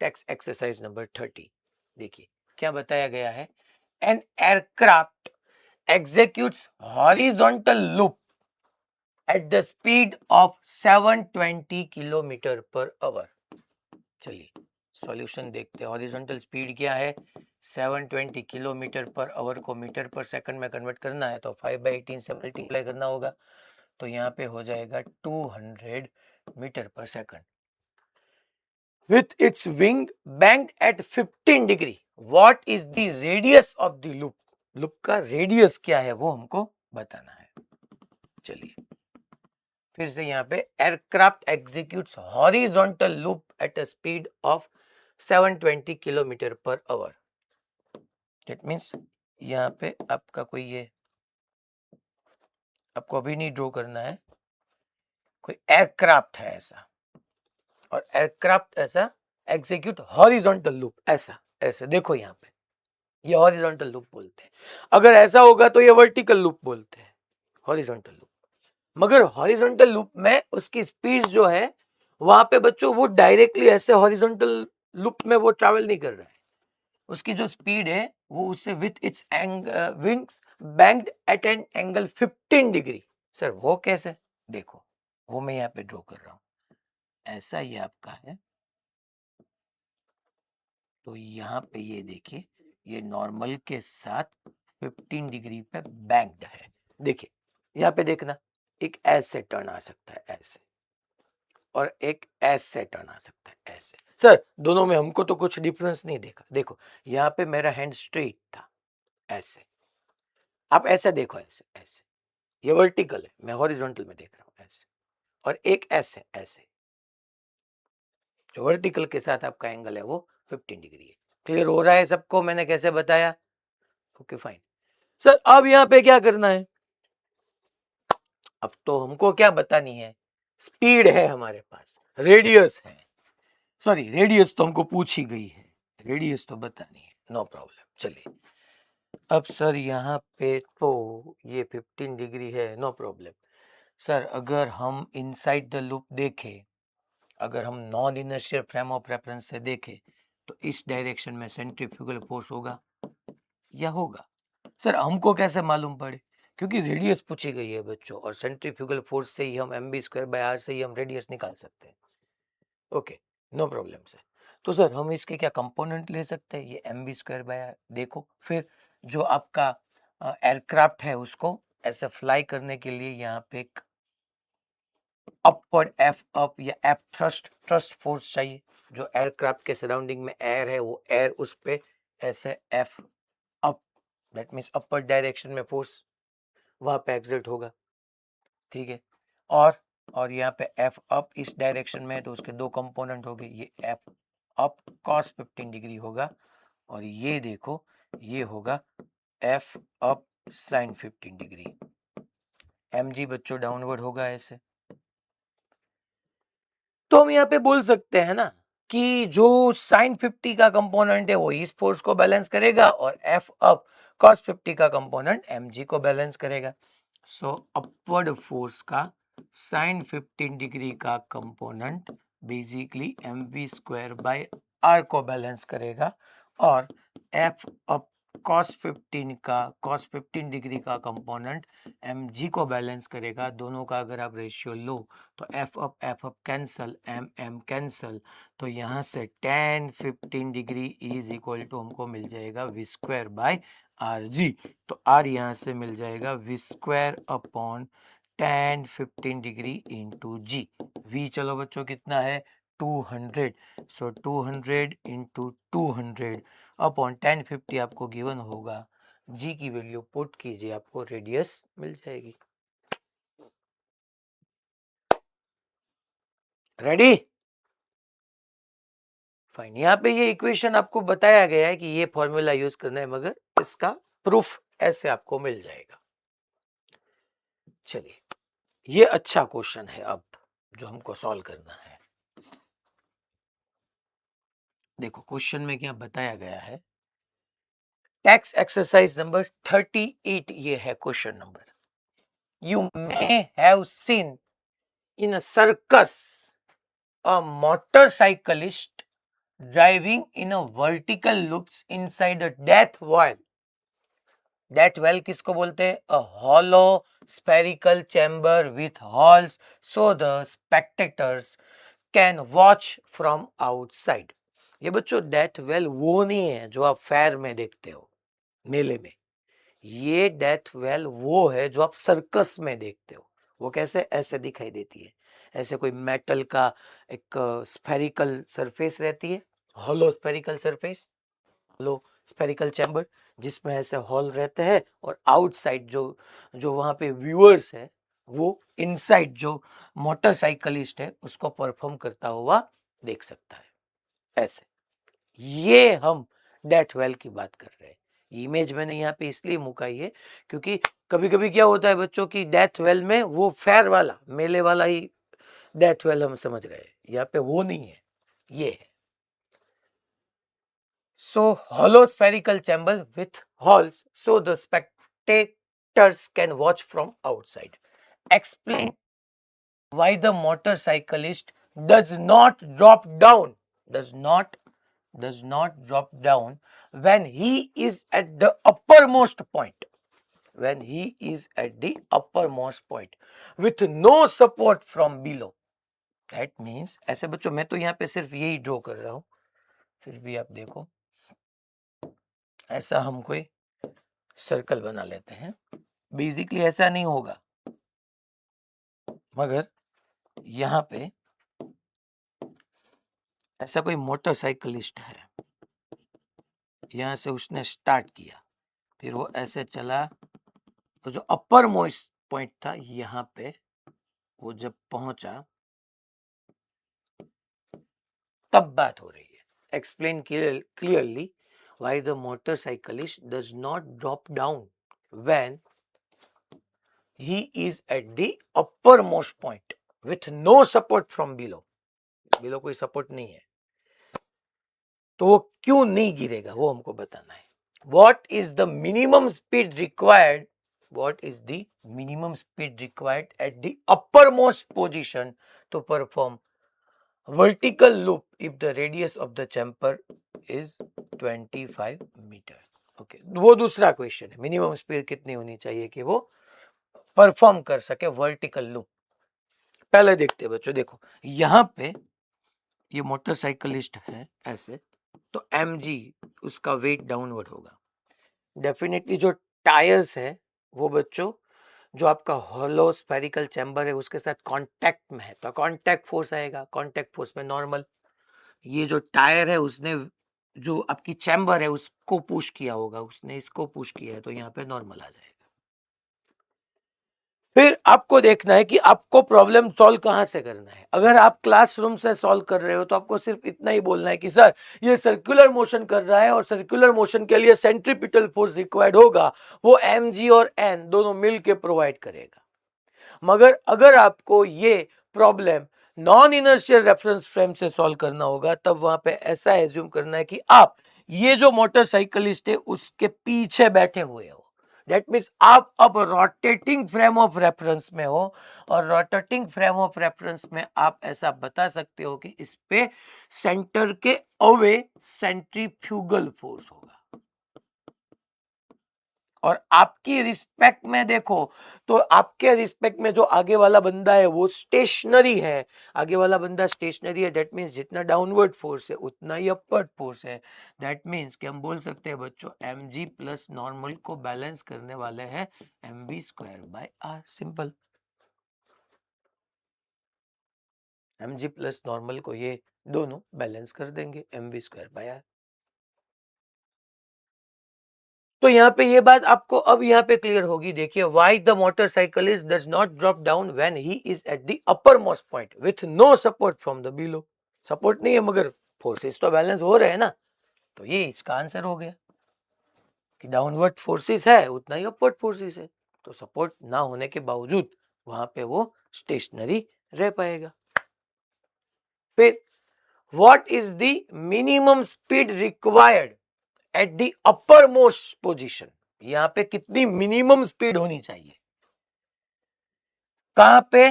टेक्स्ट एक्सरसाइज नंबर 30। देखिए क्या बताया गया है, an aircraft executes horizontal loop at the speed of 720 kilometre per our. चलिए सॉल्यूशन देखते हैं। हॉरिजॉन्टल स्पीड क्या है, 720 किलोमीटर पर आवर को मीटर पर सेकंड में कन्वर्ट करना है तो 5/18 से मल्टीप्लाई करना होगा, तो यहाँ पे हो जाएगा 200 metre per second. With its wing bent at 15 degree, what is the radius of the loop? Loop का रेडियस क्या है वो हमको बताना है। चलिए फिर से यहाँ पे aircraft executes horizontal loop at a speed of 720 kilometre per our. That means यहाँ पे आपका कोई ये आपको अभी नहीं ड्रॉ करना है, कोई एयरक्राफ्ट है ऐसा, और एयरक्राफ्ट ऐसा एग्जीक्यूट हॉरिजॉन्टल लूप, ऐसा ऐसे देखो यहाँ पे ये हॉरिजॉन्टल लूप बोलते हैं। अगर ऐसा होगा तो ये वर्टिकल लूप बोलते हैं, हॉरिजॉन्टल लूप। मगर हॉरिजॉन्टल लूप में उसकी स्पीड जो है वहां पे बच्चों वो डायरेक्टली ऐसे हॉरिजॉन्टल लूप में वो ट्रैवल नहीं कर रहा है, उसकी जो स्पीड है वो उससे with its wings banked eight an angle 15 degree. Sir वो कैसे, देखो वो मैं यहाँ पे ड्रॉ कर रहा हूं, ऐसा ही आपका है, तो यहाँ पे ये देखिए ये नॉर्मल के साथ 15 डिग्री पे बैंक्ड है। देखिए यहाँ पे देखना, एक ऐसे टर्न आ सकता है ऐसे, और एक ऐसे टर्न आ सकता है ऐसे। सर दोनों में हमको तो कुछ डिफरेंस नहीं देखा, देखो यहाँ पे मेरा हैंड स्ट्रेट था ऐसे, आप ऐसे देखो ऐसे ऐसे, ये वर्टिकल है, मैं हॉरिजॉन्टल में देख रहा हूँ ऐसे, और एक ऐसे ऐसे, जो वर्टिकल के साथ आपका एंगल है वो 15 डिग्री है। क्लियर हो रहा है सबको मैंने कैसे बताया? Okay fine. सर अब यहाँ पे क्या करना है, अब तो हमको क्या बतानी है, स्पीड है हमारे पास, रेडियस है, सॉरी रेडियस तो हमको पूछी गई है, रेडियस तो बतानी है, नो प्रॉब्लम। चलिए अब सर यहाँ पे तो ये 15 डिग्री है, नो प्रॉब्लम। सर अगर हम इनसाइड द लूप देखें, अगर हम non inertial frame of reference से देखें तो इस डायरेक्शन में सेंट्रीफ्यूगल फोर्स होगा या होगा? सर हमको कैसे मालूम पड़े, क्योंकि रेडियस पूछी गई है बच्चों, और सेंट्रीफ्यूगल फोर्स से ही हम mv²/r से ही हम रेडियस निकाल सकते हैं। Okay no problem sir. तो सर हम इसके क्या कंपोनेंट ले सकते हैं, ये mv²/r। देखो फिर जो आपका एयरक्राफ्ट है उसको ऐसे फ्लाई करने के लिए यहाँ पे एक अपवर्ड एफ अप या एफ थ्रस्ट फोर्स चाहिए, जो एयरक्राफ्ट के सराउंडिंग में एयर है वो एयर उस पे ऐसे F up, that means upper direction में फोर्स वहां पे एक्सर्ट होगा, ठीक है। और यहाँ पे एफ अप इस डायरेक्शन में है तो उसके दो कंपोनेंट हो गए, ये एफ अप कॉस 15 डिग्री होगा, और ये देखो ये होगा f up sine 15 degree. M g बच्चों डाउनवर्ड होगा ऐसे, तो हम यहाँ पे बोल सकते हैं ना कि जो साइन 50 का कंपोनेंट है वो इस फोर्स को बैलेंस करेगा, और एफ अप कॉस 50 का कंपोनेंट एम जी को बैलेंस करेगा। सो अपवर्ड फोर्स का साइन 15 डिग्री का component basically mv² bye r को बैलेंस करेगा, और एफ अप cos 15 डिग्री का कंपोनेंट mg को बैलेंस करेगा। दोनों का अगर आप रेशियो लो तो F up cancel, M cancel, तो यहाँ से tan 15 degree is equal to हमको मिल जाएगा v square by R G. तो r यहाँ से मिल जाएगा v square upon tan 15 degree into जी। v चलो बच्चों कितना है 200, सो 200 इंटू 200 अपॉन 1050 आपको गिवन होगा। जी की वैल्यू पुट कीजिए, आपको रेडियस मिल जाएगी। रेडी? फाइन। यहाँ पे ये इक्वेशन आपको बताया गया है कि ये फॉर्मूला यूज करना है, मगर इसका प्रूफ ऐसे आपको मिल जाएगा। चलिए, ये अच्छा क्वेश्चन है अब जो हमको सॉल्व करना है। देखो क्वेश्चन में क्या बताया गया है। टैक्स एक्सरसाइज नंबर 38 ये है question number. You may have seen in a circus a motorcyclist driving in a vertical loops inside a death well. Death well किसको बोलते हैं? A hollow spherical chamber with holes so the spectators can watch from outside. ये बच्चों डेथ वेल वो नहीं है जो आप फेयर में देखते हो, मेले में। ये डेथ वेल वो है जो आप सर्कस में देखते हो। वो कैसे? ऐसे दिखाई देती है। ऐसे कोई मेटल का एक स्फेरिकल सरफेस रहती है, hollow spherical surface, hollow spherical chamber, जिसमें ऐसे हॉल रहते हैं, और आउटसाइड जो जो वहां पे व्यूअर्स है वो इनसाइड जो मोटरसाइकिलिस्ट है उसको परफॉर्म करता हुआ देख सकता है। ऐसे ये हम डेथ वेल की बात कर रहे हैं। इमेज मैंने यहाँ पे इसलिए मुकाई है क्योंकि कभी कभी क्या होता है बच्चों की डेथ वेल में वो फेयर वाला मेले वाला ही डेथ वेल हम समझ रहे हैं, यहाँ पे वो नहीं है, ये है। सो hollow spherical chamber with holes so the spectators can watch from outside. Explain why the motorcyclist does not drop down, does not drop down when he is at the uppermost point, when he is at the uppermost point with no support from below. That means ऐसे बच्चों मैं तो यहाँ पे सिर्फ यही ड्रॉ कर रहा हूं, फिर भी आप देखो ऐसा हम कोई सर्कल बना लेते हैं। बेसिकली ऐसा नहीं होगा, मगर यहाँ पे ऐसा कोई मोटरसाइकिलिस्ट है, यहाँ से उसने स्टार्ट किया, फिर वो ऐसे चला, तो जो अपर मोस्ट पॉइंट था यहाँ पे वो जब पहुंचा तब बात हो रही है। Explain clearly why the motorcyclist does not drop down when he is at the uppermost point with no support from below. below कोई सपोर्ट नहीं है, तो वो क्यों नहीं गिरेगा वो हमको बताना है। What is the minimum speed required? What is the minimum speed required at the uppermost position to perform vertical loop if the radius of the chamber is 25 meter? Okay, वो दूसरा क्वेश्चन है, मिनिमम स्पीड कितनी होनी चाहिए कि वो परफॉर्म कर सके वर्टिकल लूप। पहले देखते हैं बच्चों, देखो यहाँ पे ये मोटरसाइकिलिस्ट है ऐसे, तो mg उसका वेट डाउनवर्ड होगा। डेफिनेटली जो टायर्स है वो बच्चों जो आपका हॉलो स्फेरिकल चैम्बर है उसके साथ कांटेक्ट में है, तो कांटेक्ट फोर्स आएगा। कांटेक्ट फोर्स में नॉर्मल ये जो टायर है उसने जो आपकी चैम्बर है उसको पुश किया होगा, उसने इसको पुश किया है, तो यहाँ पे नॉर्मल आ जाएगा। फिर आपको देखना है कि आपको प्रॉब्लम सॉल्व कहां से करना है। अगर आप क्लासरूम से सॉल्व कर रहे हो तो आपको सिर्फ इतना ही बोलना है कि सर ये सर्कुलर मोशन कर रहा है और सर्कुलर मोशन के लिए सेंट्रीपिटल फोर्स रिक्वायर्ड होगा, वो mg और n दोनों मिल के प्रोवाइड करेगा। मगर अगर आपको ये problem non inertial reference frame से सॉल्व करना होगा तब वहां पे ऐसा एज्यूम करना है कि आप ये जो मोटरसाइकिलिस्ट है उसके पीछे बैठे हुए हो। दैट मीन्स आप अब रोटेटिंग फ्रेम ऑफ रेफरेंस में हो, और रोटेटिंग फ्रेम ऑफ रेफरेंस में आप ऐसा बता सकते हो कि इस पे सेंटर के अवे सेंट्रीफ्यूगल फोर्स होगा। और आपकी रिस्पेक्ट में देखो तो आपके रिस्पेक्ट में जो आगे वाला बंदा है वो स्टेशनरी है, आगे वाला बंदा स्टेशनरी है, दैट मीन्स जितना डाउनवर्ड फोर्स है उतना ही अपवर्ड फोर्स है। दैट मीन्स कि हम बोल सकते हैं बच्चों एम जी प्लस नॉर्मल को बैलेंस करने वाले हैं m B square by r. Simple, m ji plus normal को ये दोनों बैलेंस कर देंगे m B square by r. तो यहाँ पे ये बात आपको अब यहाँ पे क्लियर होगी। देखिए, why the motorcyclist does not drop down when he is at the upper most point with no support from the below. Support नहीं है मगर फोर्सेस तो बैलेंस हो रहे हैं ना, तो ये इसका आंसर हो गया कि डाउनवर्ड फोर्सेस है उतना ही अपवर्ड फोर्सेस है, तो सपोर्ट ना होने के बावजूद वहां पे वो स्टेशनरी रह पाएगा। फिर what is the minimum speed required at the upper most position, यहां पे कितनी मिनिमम स्पीड होनी चाहिए, कहां पे,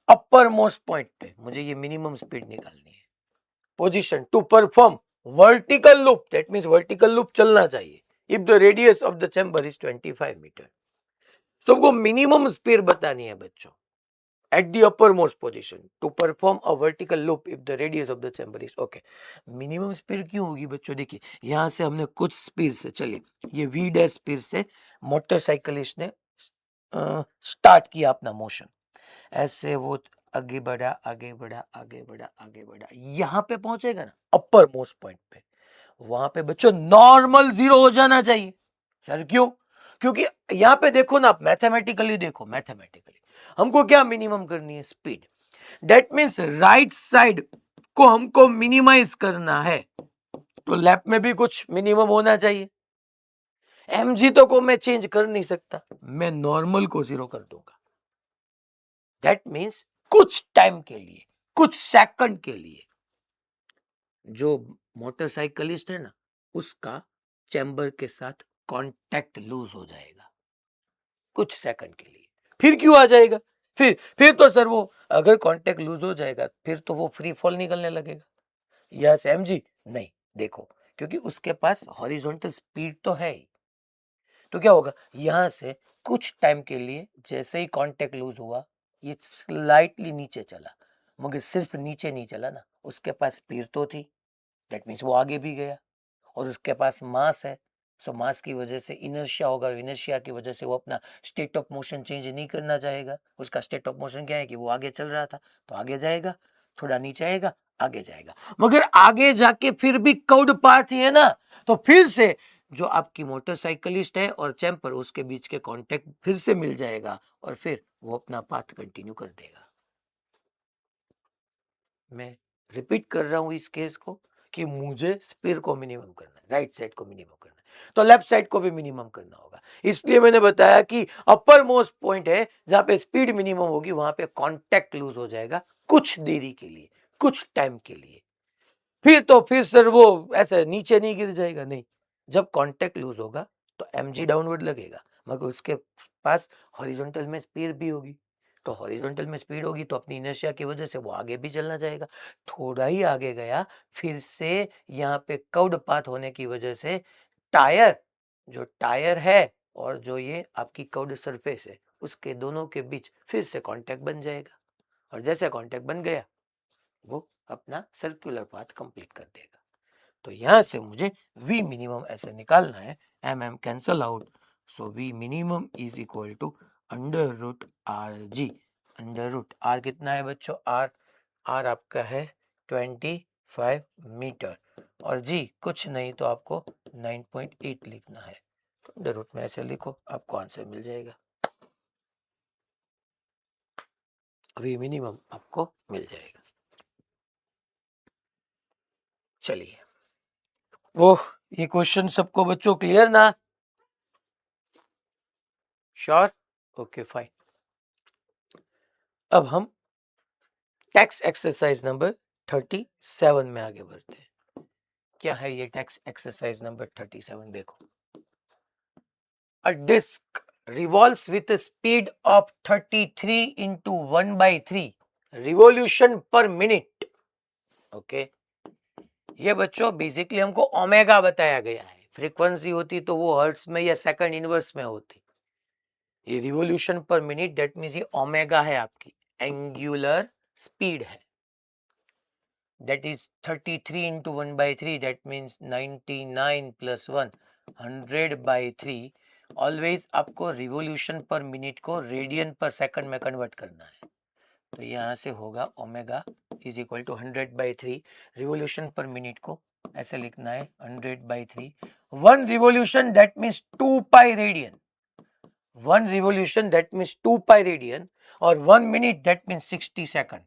अपर मोस्ट पॉइंट पे मुझे ये मिनिमम स्पीड निकालनी है। Position to perform vertical loop, that means vertical loop चलना चाहिए if the radius of the chamber is 25 metre. सबको मिनिमम स्पीड बतानी है बच्चों at the uppermost position to perform a vertical loop if the radius of the chamber is okay। Minimum speed क्यों होगी बच्चों, देखिए यहां से हमने कुछ स्पीड से, चलिए ये v डैश स्पीड से मोटरसाइकिलिस्ट ने स्टार्ट किया अपना मोशन, ऐसे वो आगे बढ़ा आगे बढ़ा आगे बढ़ा आगे बढ़ा, यहां पे पहुंचेगा ना अपर मोस्ट पॉइंट पे, वहां पे बच्चों नॉर्मल जीरो हो जाना चाहिए। सर क्यों, क्योंकि यहां पे देखो ना, आप मैथमेटिकली देखो, मैथमेटिकली हमको क्या मिनिमम करनी है, speed. That means right side को हमको मिनिमाइज करना है, तो लेफ्ट में भी कुछ मिनिमम होना चाहिए। एमजी तो को मैं चेंज कर नहीं सकता, मैं नॉर्मल को जीरो कर दूंगा। दैट मींस कुछ टाइम के लिए, कुछ सेकंड के लिए जो मोटरसाइकिलिस्ट है ना उसका चैम्बर के साथ कांटेक्ट लूज हो जाएगा कुछ सेकंड के लिए। फिर क्यों आ जाएगा, फिर तो सर वो अगर कांटेक्ट लूज हो जाएगा फिर तो वो फ्री फॉल निकलने लगेगा। यस एम जी, नहीं देखो, क्योंकि उसके पास हॉरिजॉन्टल स्पीड तो है ही, तो क्या होगा यहां से कुछ टाइम के लिए जैसे ही कांटेक्ट लूज हुआ ये स्लाइटली नीचे चला, मगर सिर्फ नीचे नहीं चला ना, उसके पास स्पीड तो थी, दैट मीन्स वो आगे भी गया, और उसके पास मास है, सो मास की वजह से इनर्शिया होगा, इनर्शिया की वजह से वो अपना स्टेट ऑफ मोशन चेंज नहीं करना चाहेगा। उसका स्टेट ऑफ मोशन क्या है कि वो आगे चल रहा था तो आगे जाएगा, थोड़ा नीचे आएगा आगे जाएगा, मगर आगे जाके फिर भी कर्व्ड पाथ ही है ना, तो फिर से जो आपकी मोटरसाइकिलिस्ट है और चैम्पर उसके बीच के कांटेक्ट फिर से मिल जाएगा और फिर वो अपना पाथ कंटिन्यू कर देगा। मैं रिपीट कर रहा हूं इस केस को कि मुझे स्पीड को मिनिमम करना है, राइट साइड को मिनिमम करना है, तो लेफ्ट साइड को भी मिनिमम करना होगा। इसलिए मैंने बताया कि अपर मोस्ट पॉइंट है जहां पे स्पीड मिनिमम होगी, वहां पे कांटेक्ट लूज हो जाएगा कुछ देरी के लिए, कुछ टाइम के लिए। फिर सर वो ऐसे नीचे नहीं गिर जाएगा, नहीं, जब कांटेक्ट लूज होगा तो एमजी डाउनवर्ड लगेगा, मगर उसके पास हॉरिजॉन्टल में स्पीड भी होगी, तो हॉरिजॉन्टल में स्पीड होगी तो अपनी इनर्शिया की वजह से वो आगे भी चलना चाहेगा, थोड़ा ही आगे गया फिर से यहाँ पे कर्व्ड पाथ होने की वजह से टायर, जो टायर है और जो ये आपकी कर्व्ड सरफेस है उसके दोनों के बीच फिर से कांटेक्ट बन जाएगा, और जैसे कांटेक्ट बन गया वो अपना सर्कुलर पाथ कंप्लीट कर देगा। तो यहां से मुझे v मिनिमम ऐसे निकालना है, m M cancel out, so v minimum is equal to under root are g. Under root r कितना है बच्चों, आर आपका है 25 मीटर, और जी कुछ नहीं तो आपको 9.8 लिखना है, तो अंडर रूट में ऐसे लिखो आपको आंसर मिल जाएगा, v मिनिमम आपको मिल जाएगा। चलिए, ओह ये क्वेश्चन सबको बच्चों क्लियर ना, श्योर, ओके फाइन। अब हम टैक्स एक्सरसाइज नंबर 37 में आगे बढ़ते हैं। क्या है ये टैक्स एक्सरसाइज नंबर 37, देखो, अ disc revolves with a speed of 33 into 1/3 revolution per minute। Okay, ये बच्चों बेसिकली हमको ओमेगा बताया गया है, फ्रीक्वेंसी होती तो वो हर्ट्स में या सेकंड इनवर्स में होती। ये revolution per minute, that means ये ओमेगा है, आपकी एंगुलर स्पीड है, that is 33 into 1 by 3, that means 99 plus 1 100 by 3। Always आपको रिवॉल्यूशन पर मिनट को रेडियन पर सेकंड में कन्वर्ट करना है, तो यहाँ से होगा omega is equal to 100/3। Revolution per minute को ऐसे लिखना है 100/3। 1 revolution that means 2 pi radian, 1 revolution that means 2 pi radian, और 1 मिनट दैट मीन्स 60 सेकंड।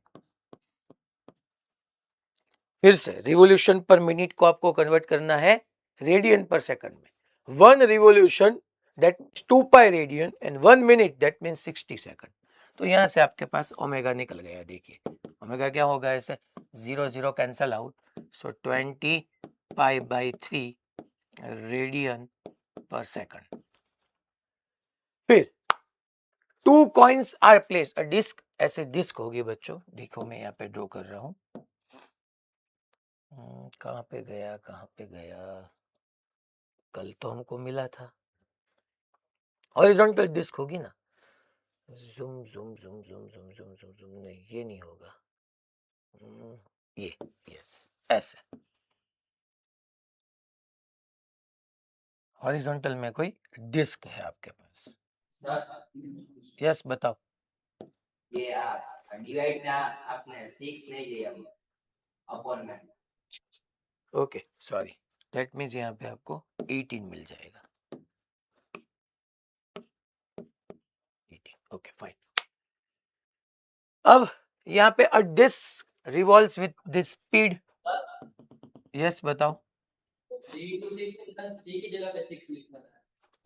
फिर से रिवॉल्यूशन पर मिनट को आपको कन्वर्ट करना है रेडियन पर सेकंड में। 1 revolution that 2 pi radian and 1 minute that means 60 second. तो यहां से आपके पास ओमेगा निकल गया। देखिए ओमेगा क्या होगा, ऐसे 0 0 cancel out, so 20 pi by 3 radian per second. फिर 2 coins are placed, a disc, ऐसे डिस्क होगी बच्चों, देखो मैं यहाँ पे ड्रॉ कर रहा हूं। कहाँ पे गया, कहाँ पे गया, कल तो हमको मिला था, हॉरिजॉन्टल डिस्क होगी ना, zoom zoom zoom zoom zoom zoom zoom zoom, नहीं ये नहीं होगा, ये, यस, ऐसे हॉरिजॉन्टल में कोई डिस्क है आपके पास। यस बताओ। ये डिवाइड में आपने 6 नहीं लिया अपॉन में। ओके सॉरी, दैट मीन्स यहाँ पे आपको 18 मिल जाएगा। 18, ओके फाइन। अब यहाँ पे a disc revolves with this speed. Yes बताओ। 3 to 6 3 की जगह पे 6 लिखना है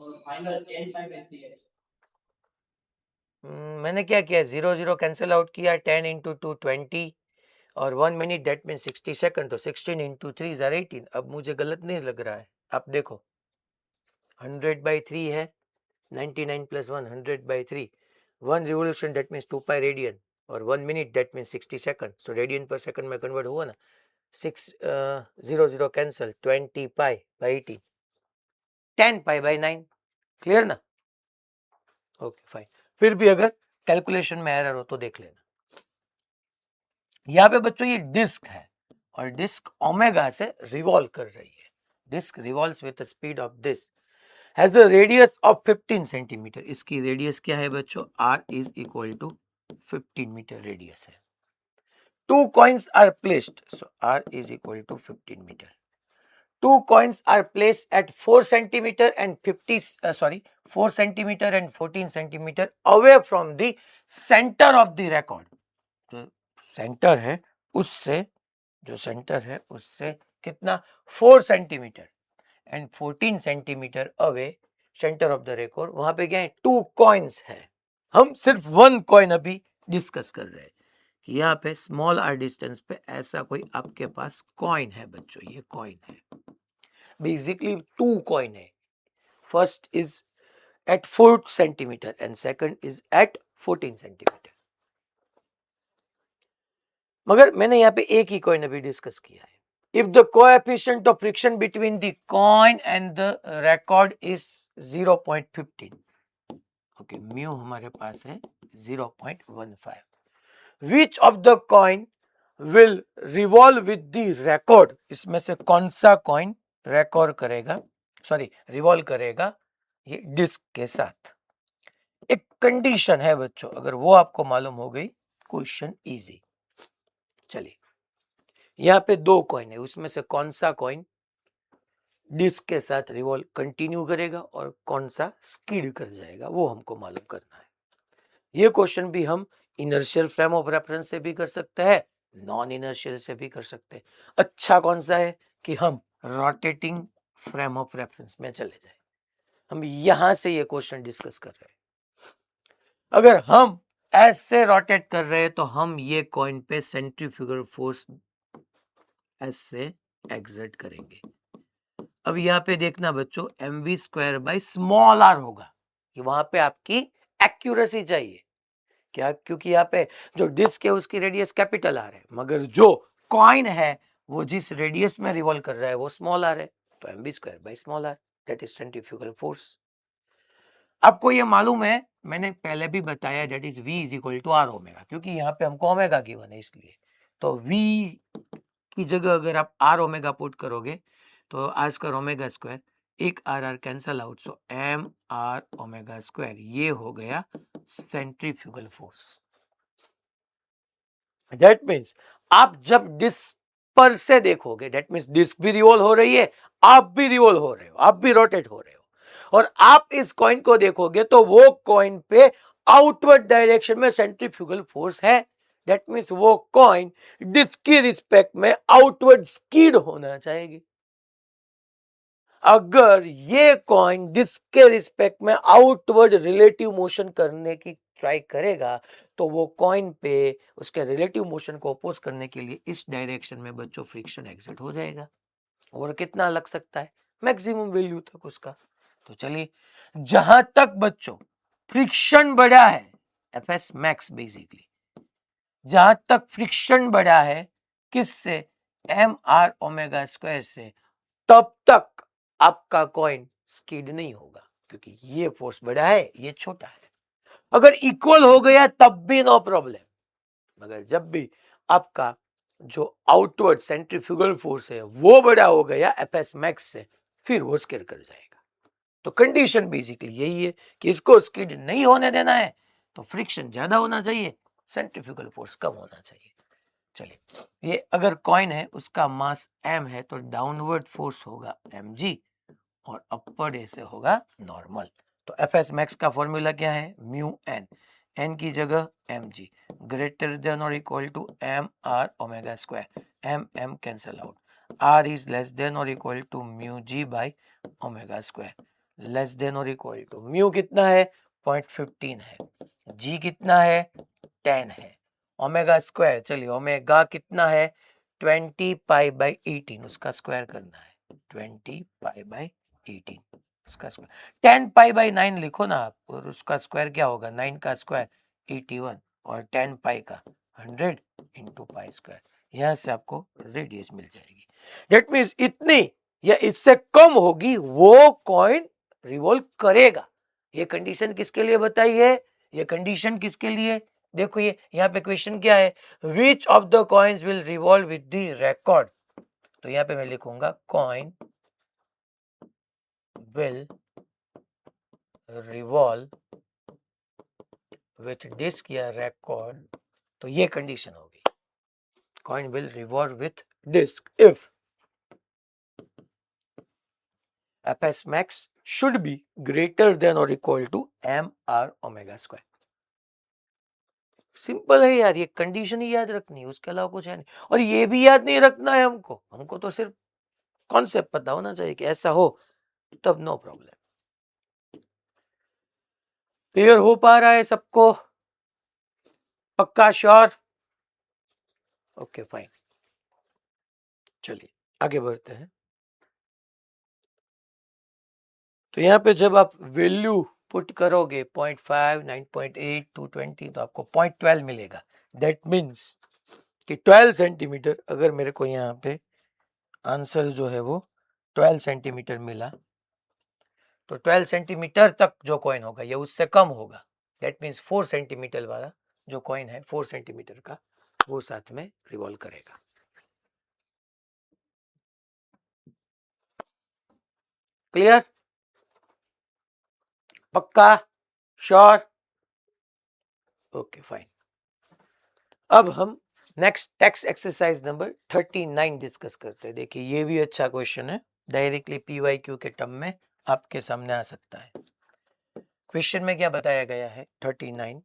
और फाइनल 10 पाई बाय 3 है। मैंने क्या किया, 0 0 कैंसिल आउट किया, 10 इंटू 2 20 और 1 मिनट दैट मीन 60 सेकंड, तो 16 इंटू 3 इज 18। अब मुझे गलत नहीं लग रहा है, आप देखो 100/3 है, 99 plus 1 100/3, 1 revolution that means 2 pi radian और 1 minute that means 60 second, so radian per second में कन्वर्ट हुआ ना, 6 0 0 cancel, 20 pi by 18, 10 pi by 9, clear ना? Okay fine. फिर भी अगर कैलकुलेशन में एरर हो तो देख लेना। यहाँ पे बच्चों ये डिस्क है और डिस्क ओमेगा से रिवॉल्व कर रही है। Disc revolves with the speed of this, has a radius of 15 centimetre. इसकी रेडियस क्या है बच्चों, r is equal to 15 metre radius है। 2 coins are placed, so r is equal to 15 meter. 2 coins are placed at 4 centimeter and 4 centimeter and 14 centimeter away from the center of the record. जो सेंटर है उससे, जो सेंटर है उससे कितना, 4 centimetre and 14 centimetre away centre of the record. वहां पे क्या है, 2 कॉइन्स है। हम सिर्फ 1 कॉइन अभी डिस्कस कर रहे हैं कि यहाँ पे स्मॉल आर डिस्टेंस पे ऐसा कोई आपके पास कॉइन है बच्चों, ये कॉइन है, बेसिकली 2 कॉइन है। First is at 4 centimetre and second is at 14 centimetre. मगर मैंने यहाँ पे एक ही कॉइन अभी डिस्कस किया है। If the coefficient of friction between the coin and the record is 0.15, okay, mu हमारे पास है 0.15, विच of the coin will revolve with the record, इसमें से कौन सा कॉइन रिवॉल्व करेगा ये डिस्क के साथ। एक कंडीशन है बच्चों, अगर वो आपको मालूम हो गई क्वेश्चन इजी। चलिए यहाँ पे 2 कॉइन है, उसमें से कौन सा कॉइन डिस्क के साथ रिवॉल्व कंटिन्यू करेगा और कौन सा स्किड कर जाएगा, वो हमको मालूम करना है। ये क्वेश्चन भी हम इनर्शियल फ्रेम ऑफ रेफरेंस से भी कर सकते हैं, नॉन इनर्शियल से भी कर सकते हैं। अच्छा कौन सा है कि हम रोटेटिंग फ्रेम ऑफ रेफरेंस में चले जाए, हम यहां से ये क्वेश्चन डिस्कस कर रहे हैं। अगर हम ऐसे रोटेट कर रहे हैं तो हम ये कॉइन पे सेंट्रीफ्यूगल फोर्स ऐसे एक्सर्ट करेंगे। अब यहाँ पे देखना बच्चों, mv² स्मॉल r होगा, कि वहां पे आपकी एक्यूरेसी चाहिए। क्या, क्योंकि यहाँ पे जो डिस्क है उसकी रेडियस कैपिटल आर है, मगर जो कॉइन है वो जिस रेडियस में रिवॉल्व कर रहा है वो स्मॉल आर है। तो mv² by small r, that is centrifugal force. आपको ये मालूम है, मैंने पहले भी बताया, that is v is equal to r omega, क्योंकि यहाँ पे हमको ओमेगा गिवन है इसलिए। तो v की जगह अगर आप r ओमेगा पुट करोगे तो r स्क्वायर ओमेगा स्क्वायर, एक r कैंसल आउट, सो m r ओमेगा स्क्वायर, ये हो गया सेंट्रीफ्यूगल फोर्स। दैट मीन्स आप जब डिस्क पर से देखोगे, दैट मीन्स डिस्क भी रिवॉल्व हो रही है, आप भी रिवॉल्व हो रहे हो, आप भी रोटेट हो रहे हो, और आप इस कॉइन को देखोगे तो वो कॉइन पे आउटवर्ड डायरेक्शन में सेंट्रीफ्यूगल फोर्स है। दैट मीन्स वो कॉइन डिस्क की रिस्पेक्ट में आउटवर्ड स्कीड होना चाहिए। अगर ये कॉइन डिस्क के रिस्पेक्ट में आउटवर्ड रिलेटिव मोशन करने की ट्राई करेगा तो वो कॉइन पे उसके रिलेटिव मोशन को अपोज करने के लिए इस डायरेक्शन में बच्चों फ्रिक्शन एग्जिट हो जाएगा। और कितना लग सकता है? मैक्सिमम वैल्यू तक उसका। तो चलिए, जहां तक बच्चों फ्रिक्शन बढ़ा है, एफएस मैक्स बेसिकली, जहां तक फ्रिक्शन बढ़ा है किससे? एम आर ओमेगा स्क्वायर से, तब तक आपका कॉइन स्किड नहीं होगा, क्योंकि ये फोर्स बड़ा है, ये छोटा है। अगर इक्वल हो गया तब भी नो प्रॉब्लम, मगर जब भी आपका जो आउटवर्ड सेंट्रीफ्यूगल फोर्स है वो बड़ा हो गया एफएस मैक्स से, फिर वो स्किड कर जाएगा। तो कंडीशन बेसिकली यही है कि इसको स्किड नहीं होने देना है तो फ्रिक्शन ज्यादा होना चाहिए, सेंट्रीफ्यूगल फोर्स कम होना चाहिए। चलिए, ये अगर कॉइन है उसका मास m है तो डाउनवर्ड फोर्स होगा mg और अपवर्ड ऐसे होगा नॉर्मल। तो एफ एस मैक्स का फॉर्मूला क्या है? म्यू एन, एन की जगह mg ग्रेटर देन और equal to M R omega square, M M cancel out, R is less than और equal to mu G by omega square, less than और इक्वल टू म्यू कितना है? 0.15 है, जी कितना है? 10 है, ओमेगा स्क्वायर, चलिए ओमेगा कितना है? 20 पाई बाई 18, उसका स्क्वायर करना है, 20 पाई बाई 18 उसका स्क्वायर, 10 पाई बाई 9 लिखो ना आप, और उसका स्क्वायर क्या होगा? 9 का स्क्वायर 81 और 10 पाई का 100 इंटू पाई स्क्वायर, यहां से आपको रेडियस मिल जाएगी। दैट मीन्स इतनी या इससे कम होगी वो कॉइन रिवॉल्व करेगा। ये कंडीशन किसके लिए बताई है? ये कंडीशन किसके लिए? देखो ये यहाँ पे क्वेश्चन क्या है? Which of the coins will revolve with the record, तो यहाँ पे मैं लिखूंगा coin will revolve with disc या record, तो ये कंडीशन होगी, coin will revolve with disc if fs max should be greater than or equal to mr omega square। Simple है यार, ये कंडीशन ही याद रखनी है, उसके अलावा कुछ है नहीं। और ये भी याद नहीं रखना है हमको, हमको तो सिर्फ कॉन्सेप्ट पता होना चाहिए कि ऐसा हो, तब नो प्रॉब्लम। क्लियर हो पा रहा है सबको? पक्का? श्योर? ओके फाइन, चलिए आगे बढ़ते हैं। तो यहाँ पे जब आप वैल्यू पुट करोगे 0.5, 9.8, 220, तो आपको 0.12 मिलेगा। दैट मीन्स कि 12 सेंटीमीटर, अगर मेरे को यहाँ पे आंसर जो है वो 12 सेंटीमीटर मिला, तो 12 सेंटीमीटर तक जो कॉइन होगा ये उससे कम होगा। दैट मीन्स 4 सेंटीमीटर वाला जो कॉइन है 4 सेंटीमीटर का, वो साथ में रिवॉल्व करेगा। क्लियर? पक्का? श्योर? Okay fine. अब हम next text exercise number 39 discuss करते हैं। देखिए ये भी अच्छा क्वेश्चन है, डायरेक्टली पीवाईक्यू के टर्म में आपके सामने आ सकता है। क्वेश्चन में क्या बताया गया है? 39,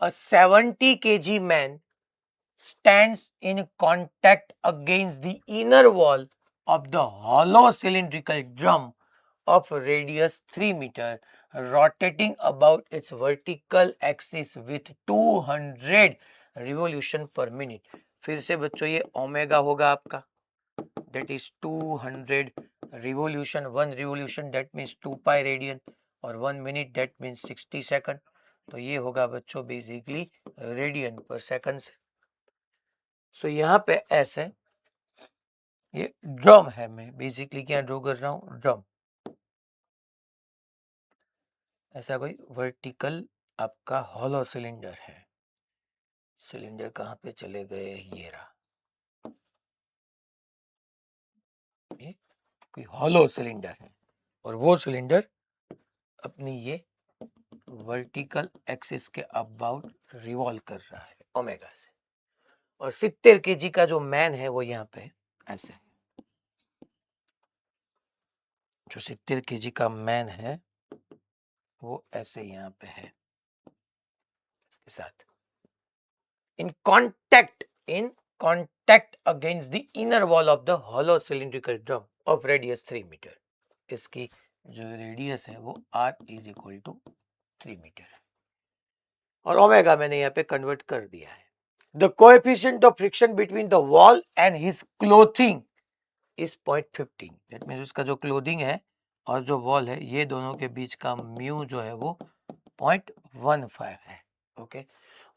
a 70 kg man stands in contact against the inner wall of the hollow cylindrical drum of radius 3 meter, rotating about its vertical axis with 200 revolution per minute। फिर से बच्चों ये ओमेगा होगा आपका, that is 200 revolution, 1 revolution that means 2 pi radian, और 1 minute that means 60 सेकंड। तो ये होगा बच्चों बेसिकली रेडियन पर सेकंड से। सो यहाँ पे ऐसे ये ड्रम है, मैं बेसिकली क्या ड्रॉ कर रहा हूं, ड्रम। ऐसा कोई वर्टिकल आपका हॉलो सिलेंडर है। सिलेंडर कहाँ पे चले गए, ये रहा, ये कोई हॉलो सिलेंडर है और वो सिलेंडर अपनी ये वर्टिकल एक्सिस के अबाउट रिवॉल्व कर रहा है ओमेगा से, और 70 kg का जो मैन है वो यहाँ पे ऐसे, जो 70 kg का मैन है वो ऐसे यहाँ पे है इसके साथ, in contact against the inner wall of the hollow cylindrical drum of radius 3 metre. इसकी जो रेडियस है वो r is equal to 3 metre है और ओमेगा मैंने यहाँ पे कन्वर्ट कर दिया है। The coefficient of friction between the wall and his clothing is 0.15। That means उसका जो क्लोथिंग है और जो वॉल है ये दोनों के बीच का म्यू जो है वो 0.15 है। Okay,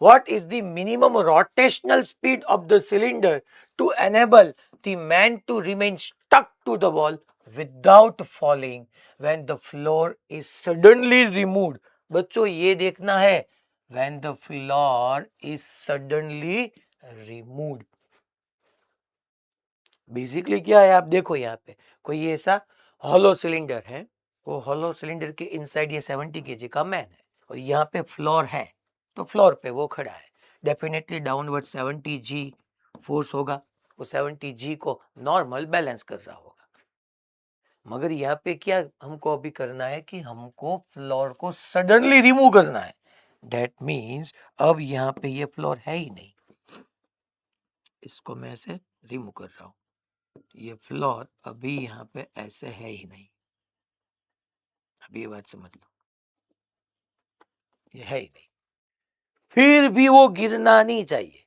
what is the minimum rotational speed of the cylinder to enable the man to remain stuck to the wall without falling when the floor is suddenly removed? बच्चों ये देखना है, when the floor is suddenly removed। Basically क्या है, आप देखो यहाँ पे कोई ऐसा हॉलो सिलेंडर है, वो हॉलो सिलेंडर के इनसाइड ये 70 kg का मैन है और यहाँ पे फ्लोर है, तो फ्लोर पे वो खड़ा है, डेफिनेटली डाउनवर्ड 70 G फोर्स होगा, वो 70 G को नॉर्मल बैलेंस कर रहा होगा। मगर यहाँ पे क्या हमको अभी करना है कि हमको फ्लोर को सडनली रिमूव करना है। दैट मीन्स अब यहाँ पे ये फ्लोर है ही नहीं, इसको मैं ऐसे रिमूव कर रहा हूँ, ये फ्लोर अभी यहाँ पे ऐसे है ही नहीं। अभी ये बात समझ लो, ये है ही नहीं, फिर भी वो गिरना नहीं चाहिए।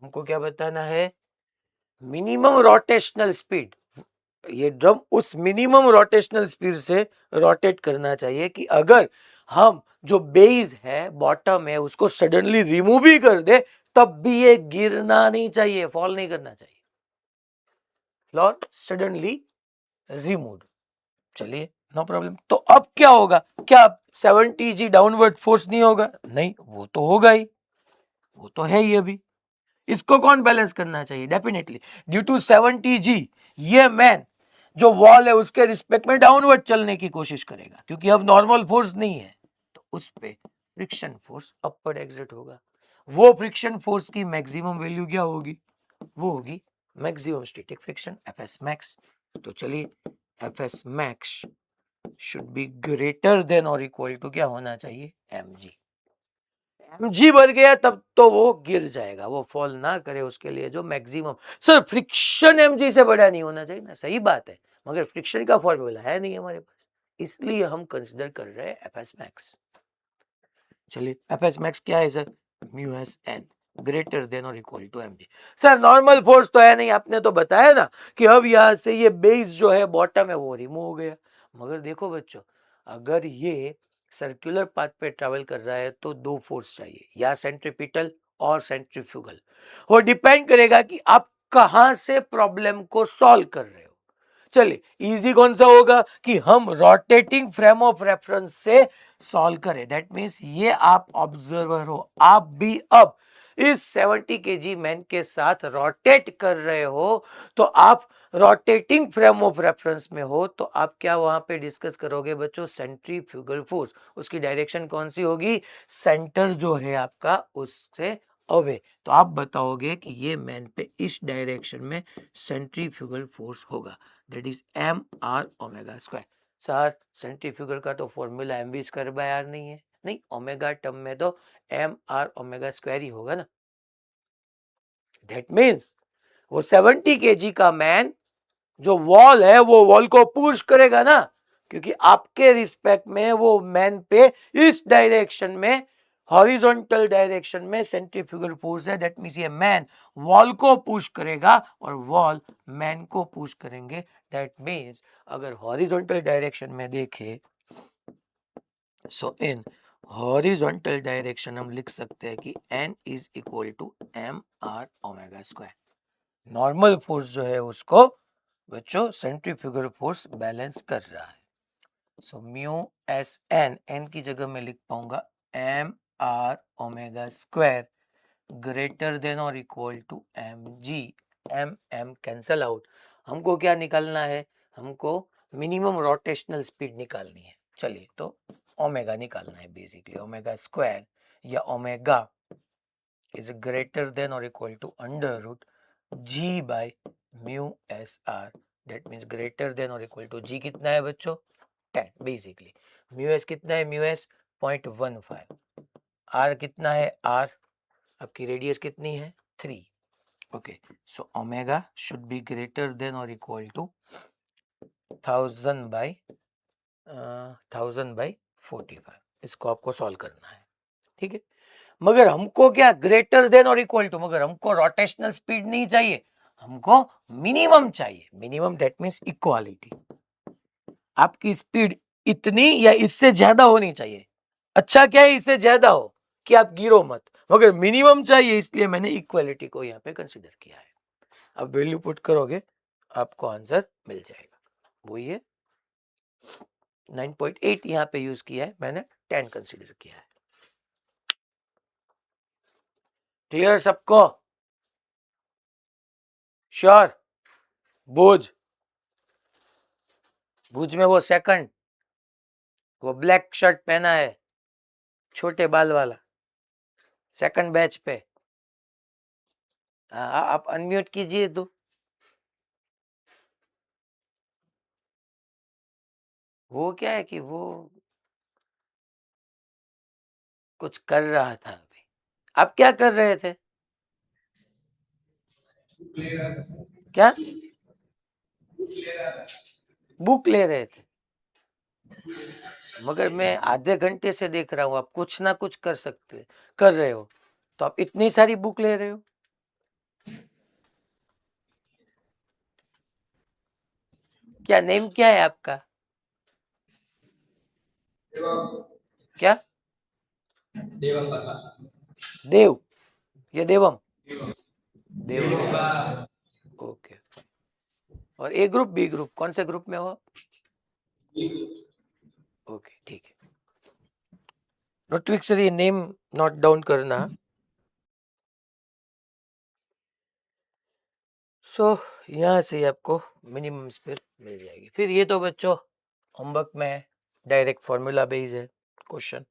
हमको क्या बताना है, मिनिमम रोटेशनल स्पीड, ये ड्रम उस मिनिमम रोटेशनल स्पीड से रोटेट करना चाहिए कि अगर हम जो बेस है बॉटम है उसको सडनली रिमूव भी कर दे तब भी ये गिरना नहीं चाहिए, फॉल नहीं करना चाहिए। फ्लोर सडनली रिमूव, चलिए नो प्रॉब्लम। तो अब क्या होगा, क्या 70 G डाउनवर्ड फोर्स नहीं होगा? नहीं, वो तो होगा ही, वो तो है ही। अभी इसको कौन बैलेंस करना चाहिए? डेफिनेटली ड्यू टू 70 G ये मैन जो वॉल है उसके रिस्पेक्ट में डाउनवर्ड चलने की कोशिश करेगा, क्योंकि अब नॉर्मल फोर्स नहीं है, तो उस पे फ्रिक्शन फोर्स अपवर्ड एग्जिट होगा। वो फ्रिक्शन फोर्स की मैक्सिमम वैल्यू क्या होगी, वो होगी maximum static friction FS max. तो चलिए F S max should be greater than और इक्वल टू क्या होना चाहिए, mg। mg बढ़ गया तब तो वो गिर जाएगा, वो फॉल ना करे, उसके लिए जो मैक्सिमम, सर फ्रिक्शन mg से बड़ा नहीं होना चाहिए ना, सही बात है, मगर फ्रिक्शन का फॉर्मूला है नहीं हमारे पास, इसलिए हम कंसीडर कर रहे हैं एफएस मैक्स। चलिए एफएस मैक्स क्या है sir, mu S N greater than और equal to mg। Sir normal force तो है नहीं, आपने तो बताया ना कि अब यहां से ये बेस जो है बॉटम है वो रिमूव हो गया। मगर देखो बच्चों, अगर ये सर्कुलर पाथ पे ट्रैवल कर रहा है तो दो फोर्स चाहिए, या सेंट्रीपिटल और सेंट्रीफ्यूगल। वो डिपेंड करेगा कि आप कहां से प्रॉब्लम को सॉल्व कर रहे हो। चलिए इजी कौन सा होगा कि हम रोटेटिंग फ्रेम ऑफ रेफरेंस से सॉल्व करें। दैट मीन्स ये आप ऑब्जर्वर हो, आप भी अब इस 70 kg मैन के साथ रोटेट कर रहे हो, तो आप रोटेटिंग फ्रेम ऑफ रेफरेंस में हो, तो आप क्या वहां पे डिस्कस करोगे बच्चों, सेंट्रीफ्यूगल फोर्स। उसकी डायरेक्शन कौन सी होगी, सेंटर जो है आपका उससे अवे। तो आप बताओगे कि ये मैन पे इस डायरेक्शन में सेंट्रीफ्यूगल फोर्स होगा, that is M R omega square. Sir centrifugal का तो formula M V square by R नहीं है, नहीं, ओमेगा टर्म में तो एम आर ओमेगा स्क्वायर ही होगा ना। दैट मीन्स वो 70 kg का मैन जो वॉल है वो वॉल को पुश करेगा ना, क्योंकि आपके रिस्पेक्ट में वो मैन पे इस डायरेक्शन में, हॉरिजॉन्टल डायरेक्शन में सेंट्रीफ्यूगल फोर्स है। दैट मींस ये मैन वॉल को पुश करेगा और वॉल मैन को पुश करेंगे। दैट मींस अगर हॉरिजॉन्टल डायरेक्शन में देखें, सो इन हॉरिजॉन्टल डायरेक्शन हम लिख सकते हैं कि n is equal to M R omega square. Normal force जो है उसको बच्चों सेंट्रीफ्यूगल फोर्स बैलेंस कर रहा है। So mu S N, N की जगह मैं लिख पाऊंगा M R omega square greater than और equal to M G. M M cancel out. हमको क्या निकालना है? हमको मिनिमम रोटेशनल स्पीड निकालनी है। चलिए तो ओमेगा निकालना है बेसिकली। ओमेगा स्क्वायर या omega is greater than or equal to under root g by mu s r. That means greater than or equal to g कितना है बच्चों? 10 बेसिकली। mu s कितना है? mu s 0.15। r कितना है? r आपकी रेडियस कितनी है? 3। Okay, so omega should be greater than और इक्वल टू 1000/45। इसको आपको सॉल्व करना है, ठीक है। मगर हमको क्या ग्रेटर देन और इक्वल टू, मगर हमको रोटेशनल स्पीड नहीं चाहिए, हमको मिनिमम चाहिए। Minimum that means equality. आपकी स्पीड इतनी या इससे ज्यादा होनी चाहिए। अच्छा क्या है इससे ज्यादा हो कि आप गिरो मत, मगर मिनिमम चाहिए, इसलिए मैंने इक्वालिटी को यहाँ पे कंसीडर किया है। अब वैल्यू पुट करोगे आपको आंसर मिल जाएगा। वही है 9.8 यहाँ पे यूज किया है मैंने, 10 कंसीडर किया है। क्लियर सबको? श्योर? भुज, भुज में वो सेकंड, वो ब्लैक शर्ट पहना है छोटे बाल वाला, सेकंड बैच पे। हाँ, आप अनम्यूट कीजिए तो। वो क्या है कि वो कुछ कर रहा था अभी। आप क्या कर रहे थे? क्या? बुक ले रहे थे? मगर मैं आधे घंटे से देख रहा हूँ आप कुछ ना कुछ कर रहे हो, तो आप इतनी सारी बुक ले रहे हो? क्या नेम क्या है आपका? क्या? देव या देवम? देवम। ओके। और ए ग्रुप बी ग्रुप कौन से ग्रुप में हो आप? ओके ठीक है। ऋत्विक सर ये नेम नोट डाउन करना। सो यहाँ से आपको मिनिमम स्पीड मिल जाएगी। फिर ये तो बच्चों होमवर्क में डायरेक्ट फॉर्मूला बेस्ड है क्वेश्चन।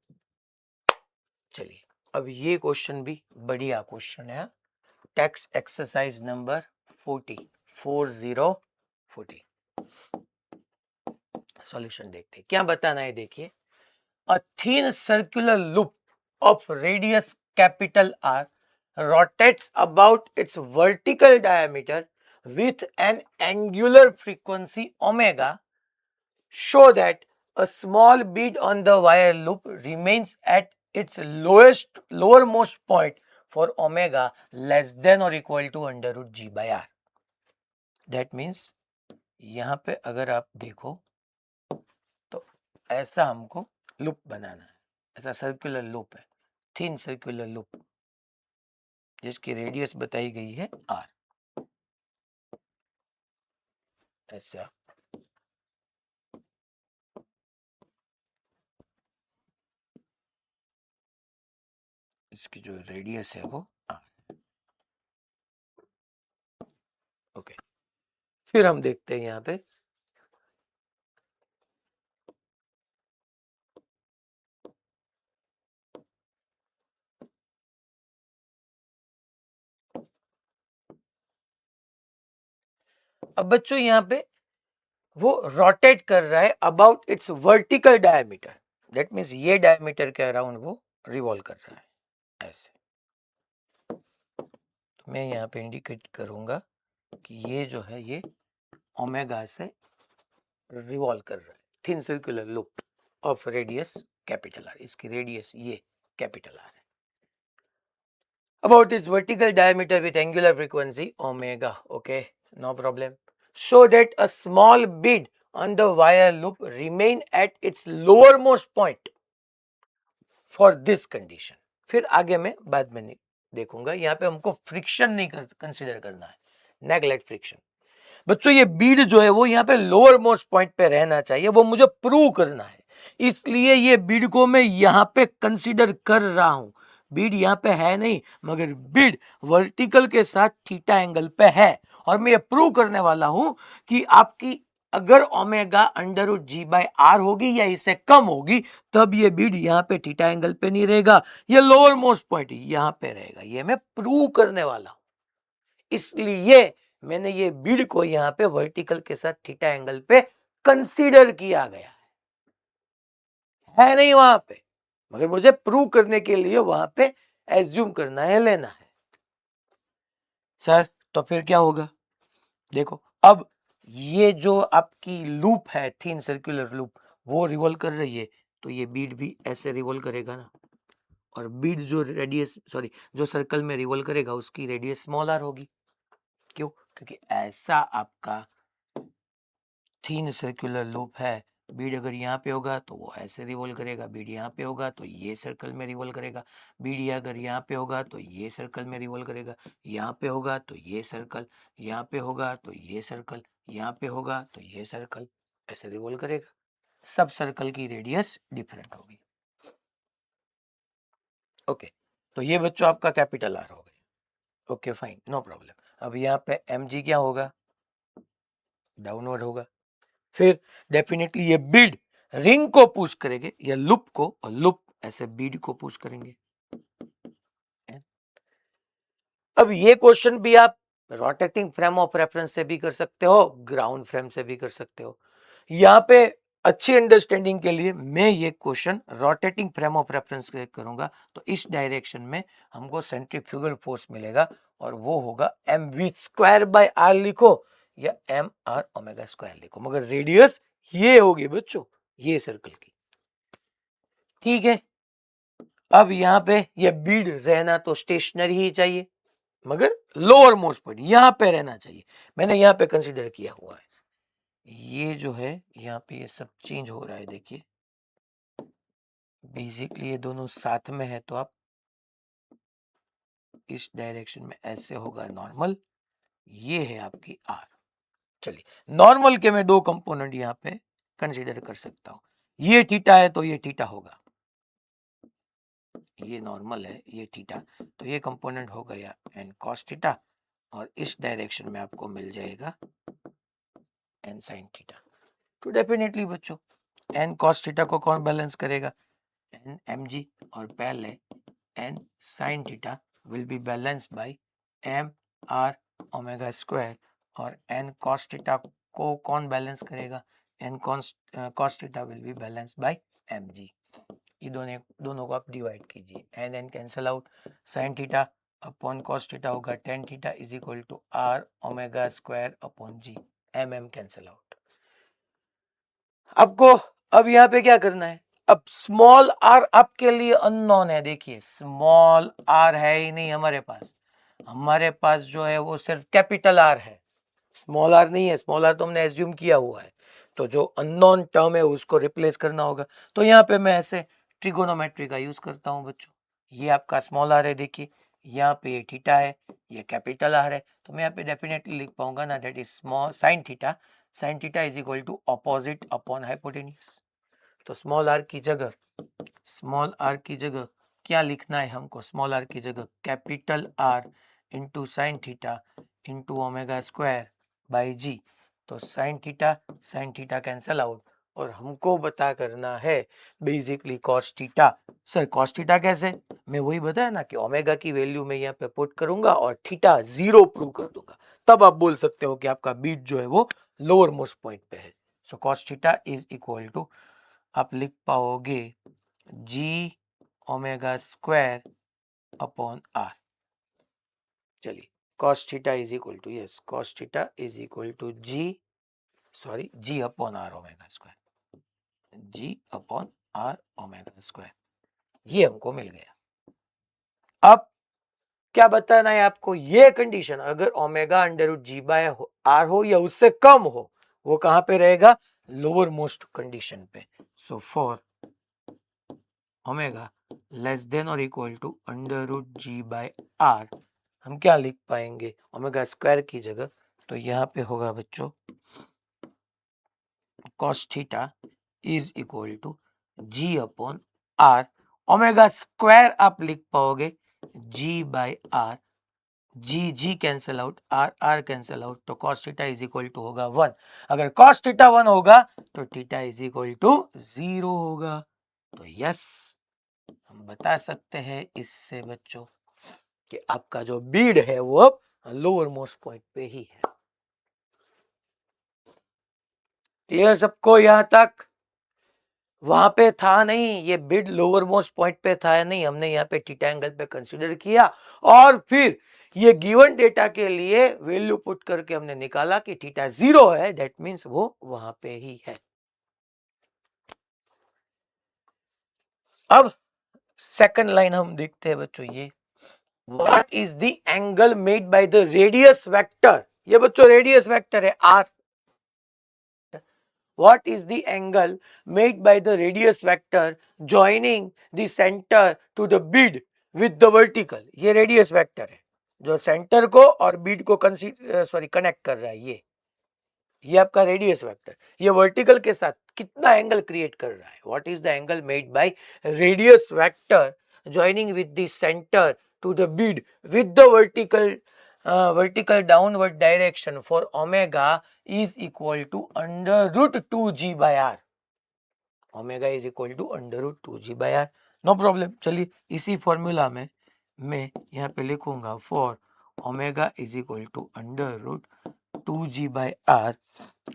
चलिए अब ये क्वेश्चन भी बढ़िया क्वेश्चन है। टेक्स्ट एक्सरसाइज नंबर 40 सॉल्यूशन देखते हैं क्या बताना है। देखिए, a thin circular loop of radius capital R rotates about its vertical diameter with an angular frequency omega. Show that a small bead on the wire loop remains at its lowermost point for omega less than or equal to under root g by r. That means यहाँ पे अगर आप देखो तो ऐसा हमको लूप बनाना है। ऐसा सर्कुलर लूप है, थिन सर्कुलर लूप, जिसकी रेडियस बताई गई है r। ऐसा इसकी जो रेडियस है वो r। ओके, फिर हम देखते हैं यहाँ पे अब बच्चों यहाँ पे वो रोटेट कर रहा है about it's vertical diameter. That means ये डायमीटर के अराउंड वो रिवॉल्व कर रहा है ऐसे। तो मैं यहाँ पे इंडिकेट करूंगा कि ये जो है ये ओमेगा से रिवॉल्व कर रहा है। Thin circular loop of radius capital R, इसकी रेडियस ये कैपिटल आर है। About its vertical diameter with angular frequency omega. Okay, no problem. So that a small bead on the wire loop remain at its lowermost point for this condition. फिर आगे मैं बाद में देखूंगा। यहाँ पे हमको फ्रिक्शन नहीं कंसिडर करना है, नेगलेक्ट फ्रिक्शन। बच्चों ये बीड जो है वो यहाँ पे लोअर मोस्ट पॉइंट पे रहना चाहिए, वो मुझे प्रूव करना है, इसलिए ये बीड को मैं यहाँ पे कंसीडर कर रहा हूं। बीड यहाँ पे है नहीं, मगर बीड वर्टिकल के साथ थीटा एंगल पे है, और मैं ये प्रूव करने वाला हूं कि आपकी अगर omega under root G by R होगी या इससे कम होगी, तब ये बीड यहाँ पे थीटा एंगल पे नहीं रहेगा, ये लोअर मोस्ट पॉइंट यहाँ पे रहेगा। ये मैं प्रूव करने वाला हूं, इसलिए मैंने ये बीड को यहाँ पे वर्टिकल के साथ थीटा एंगल पे कंसीडर किया गया है नहीं वहां पे, मगर मुझे प्रूव करने के लिए वहां पे एज्यूम करना है, लेना है। सर तो फिर क्या होगा, देखो अब ये जो आपकी लूप है, थिन सर्कुलर लूप, वो रिवॉल्व कर रही है, तो ये बीड भी ऐसे रिवॉल्व करेगा ना, और बीड जो रेडियस सॉरी जो सर्कल में रिवॉल्व करेगा उसकी रेडियस स्मॉल आर होगी। क्यों? क्योंकि ऐसा आपका थिन सर्कुलर लूप है। बीड अगर यहाँ पे होगा तो वो ऐसे रिवॉल्व करेगा, बीड यहाँ पे होगा तो ये सर्कल में रिवॉल्व करेगा, बीड अगर यहाँ पे होगा तो ये सर्कल में रिवॉल्व करेगा, यहाँ पे होगा तो ये सर्कल, यहाँ पे होगा तो ये सर्कल, यहाँ पे होगा तो ये सर्कल, ऐसे रिवॉल्व करेगा। सब सर्कल की रेडियस डिफरेंट होगी। ओके, तो ये बच्चों आपका कैपिटल आर हो गया। Okay fine, no problem. अब यहाँ पे एम जी क्या होगा, डाउनवर्ड होगा। फिर डेफिनेटली ये बीड रिंग को पुश करेंगे या लूप को, और लूप ऐसे बीड को पुश करेंगे। अब ये क्वेश्चन भी आप रोटेटिंग फ्रेम ऑफ रेफरेंस से भी कर सकते हो, ग्राउंड फ्रेम से भी कर सकते हो। यहाँ पे अच्छी अंडरस्टैंडिंग के लिए मैं ये question rotating frame of reference से करूंगा, तो इस डायरेक्शन में हमको सेंट्रीफ्यूगल फोर्स मिलेगा, और वो होगा M V square by R लिखो या एम आर ओमेगा स्क्वायर लिखो, मगर रेडियस ये होगी बच्चों, ये सर्कल की। ठीक है, अब यहाँ पे ये बीड रहना तो स्टेशनरी ही चाहिए, मगर लोअर मोस्ट पॉइंट यहां पे रहना चाहिए, मैंने यहां पे कंसीडर किया हुआ है। ये जो है यहाँ पे ये सब चेंज हो रहा है, देखिए बेसिकली ये दोनों साथ में है, तो आप इस डायरेक्शन में ऐसे होगा नॉर्मल, ये है आपकी आर। चलिए नॉर्मल के मैं दो कंपोनेंट यहाँ पे कंसीडर कर सकता हूं, ये थीटा है तो ये थीटा होगा, ये नॉर्मल है, ये थीटा, तो ये कंपोनेंट हो गया एन कॉस थीटा, और इस डायरेक्शन में आपको मिल जाएगा एन साइन थीटा। तो डेफिनेटली बच्चों एन कॉस थीटा को कौन बैलेंस करेगा, एन एम जी, और पहले N sine theta will be balance by M R omega square, और एन कॉस थीटा को कौन बैलेंस करेगा, N cos theta will be balance by M G. ये दोनों को आप डिवाइड कीजिए, N N cancel out, sine theta upon cos theta होगा tan theta is equal to R omega square upon G, M M cancel out. आपको अब यहाँ पे क्या करना है, अब स्मॉल आर आपके लिए अननोन है, देखिए स्मॉल आर है ही नहीं हमारे पास जो है वो सिर्फ कैपिटल आर है, स्मॉल आर नहीं है, स्मॉल आर तो हमने एज्यूम किया हुआ है, तो जो अननोन टर्म है उसको रिप्लेस करना होगा। तो यहाँ पे मैं ऐसे ट्रिगोनोमेट्री का यूज करता हूँ बच्चों, ये आपका स्मॉल आर है, देखिए यहाँ पे ये थीटा है, ये कैपिटल आर है, तो मैं यहाँ पे डेफिनेटली लिख पाऊंगा ना, that is small sine theta is equal to opposite upon hypotenuse. तो स्मॉल आर की जगह क्या लिखना है हमको, स्मॉल आर की जगह capital R into sine theta into omega square by G. तो साइन थीटा कैंसल आउट, और हमको बता करना है basically cos theta. Sir cos theta कैसे, मैं वही बताया ना कि ओमेगा की वैल्यू में यहाँ पे पुट करूंगा और थीटा 0 प्रूव कर दूंगा, तब आप बोल सकते हो कि आपका बीट जो है वो लोअर मोस्ट पॉइंट पे है। So cos theta is equal to आप लिख पाओगे G omega square upon R. चलिए cos theta is equal to cos theta is equal to G upon R omega square, G upon R omega square, ये हमको मिल गया। अब क्या बताना है आपको, ये कंडीशन अगर omega under root G by R हो या उससे कम हो, वो कहां पे रहेगा, लोअर मोस्ट कंडीशन पे। So for omega less than और equal to under root G by R, हम क्या लिख पाएंगे ओमेगा स्क्वायर की जगह, तो यहाँ पे होगा बच्चों cos theta is equal to G upon R. Omega square आप लिख पाओगे G by are, G G cancel out, R R cancel out, तो cos theta is equal to होगा 1। अगर cos थीटा 1 होगा तो थीटा इज इक्वल टू 0 होगा। तो यस, हम बता सकते हैं इससे बच्चों कि आपका जो बीड है वो अब लोअर मोस्ट पॉइंट पे ही है। क्लियर सबको यहां तक? वहां पे था नहीं, ये बिड लोअर मोस्ट पॉइंट पे था नहीं, हमने यहाँ पे थीटा एंगल पे कंसीडर किया और फिर ये गिवन डेटा के लिए वैल्यू पुट करके हमने निकाला कि थीटा 0 है, दैट मींस वो वहां पे ही है। अब सेकंड लाइन हम देखते हैं बच्चों, ये what is the angle made by the radius vector. ये बच्चों रेडियस वेक्टर है are. What is the angle made by the radius vector joining the center to the bid with the vertical? ये radius vector है जो center को और bid को कनेक्ट कर रहा है। ये आपका रेडियस वेक्टर, ये वर्टिकल के साथ कितना एंगल क्रिएट कर रहा है? What is the angle made by radius vector joining with the center to the bid with the vertical downward direction for omega is equal to under root 2g by r. Omega is equal to under root 2g by r। No problem. चलिए इसी फॉर्मूला में मैं यहाँ पे लिखूंगा for omega is equal to under root 2g by r।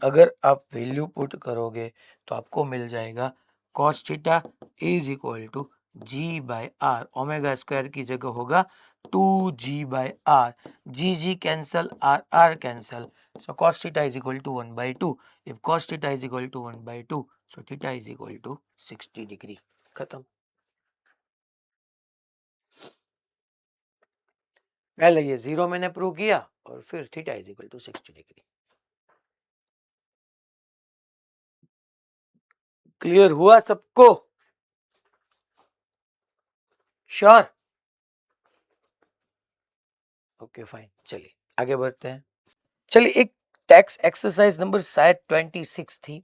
अगर आप वैल्यू पुट करोगे तो आपको मिल जाएगा cos theta is equal to G by R, omega square की जगह होगा 2g by r, G G cancel, R R cancel, so cos theta is equal to 1/2। If cos theta is equal to 1/2 so theta is equal to 60 degree. खत्म। पहले ये 0 मैंने प्रूव किया और फिर theta is equal to 60 degree. Clear हुआ सबको? श्योर? ओके फाइन, चलिए आगे बढ़ते हैं। चलिए एक टैक्स एक्सरसाइज नंबर शायद 26 थी।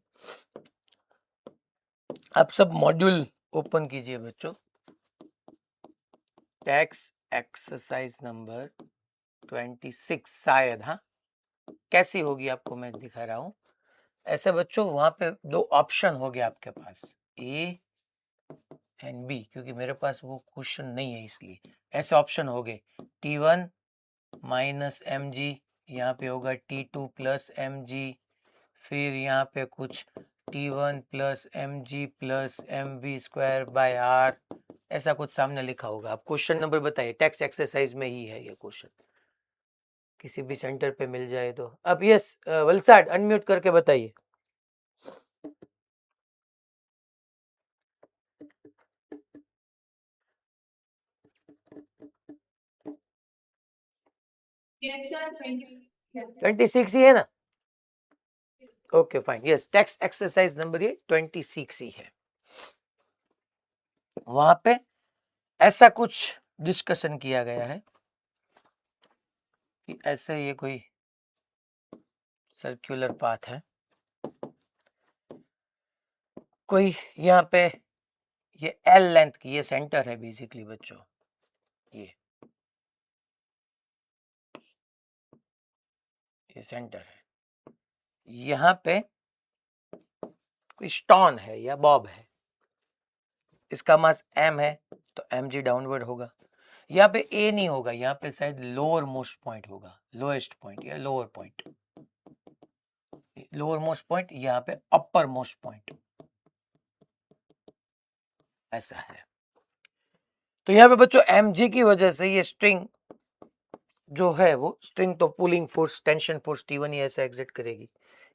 आप सब मॉड्यूल ओपन कीजिए बच्चों। टैक्स एक्सरसाइज नंबर 26 शायद, हाँ कैसी होगी आपको मैं दिखा रहा हूं। ऐसे बच्चों वहां पे दो ऑप्शन हो गए आपके पास, ए एंड बी, क्योंकि मेरे पास वो क्वेश्चन नहीं है इसलिए ऐसे ऑप्शन हो गए। T1 माइनस एम जी, यहाँ पे होगा T2 प्लस एम जी, फिर यहाँ पे कुछ T1 plus M ji plus M B square by R, ऐसा कुछ सामने लिखा होगा। आप क्वेश्चन नंबर बताइए, टैक्स एक्सरसाइज में ही है ये क्वेश्चन, किसी भी सेंटर पे मिल जाए तो। अब यस वलसाड अनम्यूट करके बताइए। Yes, 26 ही है ना? Okay fine, yes tax exercise number ये 26 ही है। वहां पे ऐसा कुछ डिस्कशन किया गया है कि ऐसे ये कोई सर्कुलर पाथ है, कोई यहाँ पे ये एल लेंथ की ये सेंटर है बेसिकली बच्चों, ये सेंटर है। यहाँ पे कोई स्टोन है या बॉब है, इसका मास m है तो mg डाउनवर्ड होगा। यहाँ पे a नहीं होगा, यहाँ पे शायद लोअर मोस्ट पॉइंट होगा, लोएस्ट पॉइंट या lower point, lower most point, यहाँ पे अपर मोस्ट पॉइंट, ऐसा है। तो यहाँ पे बच्चों mg की वजह से ये स्ट्रिंग जो है वो स्ट्रिंग तो pulling force tension force T1 ही ऐसा एग्जिट करेगी।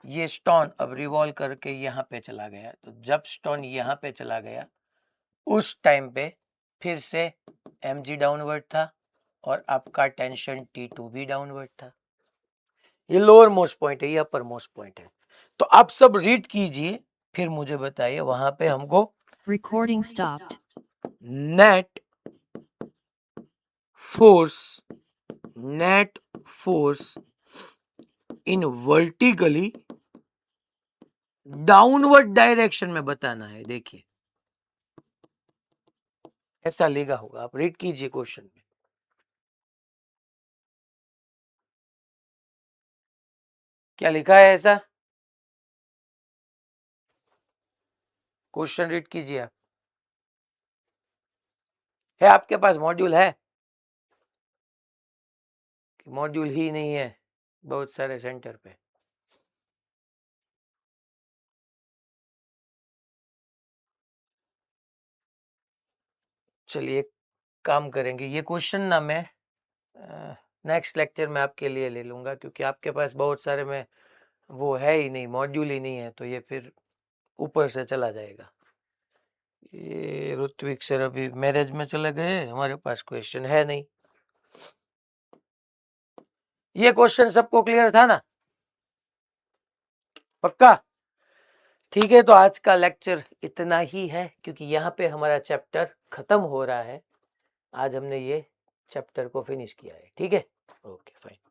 ये स्टोन अब रिवॉल्व करके यहाँ पे चला गया, तो जब स्टोन यहाँ पे चला गया उस टाइम पे फिर से mg डाउनवर्ड था और आपका टेंशन T2 भी डाउनवर्ड था। ये लोअर मोस्ट पॉइंट है, ये अपर मोस्ट पॉइंट है। तो आप सब रीड कीजिए फिर मुझे बताइए वहां पे हमको Recording stopped. Net force net force in vertically downward direction में बताना है। देखिए ऐसा लिखा होगा, आप रीड कीजिए क्वेश्चन में। क्या लिखा है ऐसा? क्वेश्चन रीड कीजिए आप। है आपके पास मॉड्यूल है कि मॉड्यूल ही नहीं है बहुत सारे सेंटर पे? चलिए एक काम करेंगे, ये क्वेश्चन ना मैं नेक्स्ट लेक्चर में आपके लिए ले लूंगा, क्योंकि आपके पास बहुत सारे में वो है ही नहीं, मॉड्यूल ही नहीं है, तो ये फिर ऊपर से चला जाएगा। ये ऋत्विक सर अभी मैरिज में चले गए, हमारे पास क्वेश्चन है नहीं। ये क्वेश्चन सबको क्लियर था ना? पक्का? ठीक है, तो आज का लेक्चर इतना ही है, क्योंकि यहाँ पे हमारा चैप्टर खत्म हो रहा है। आज हमने ये चैप्टर को फिनिश किया है। ठीक है, ओके फाइन।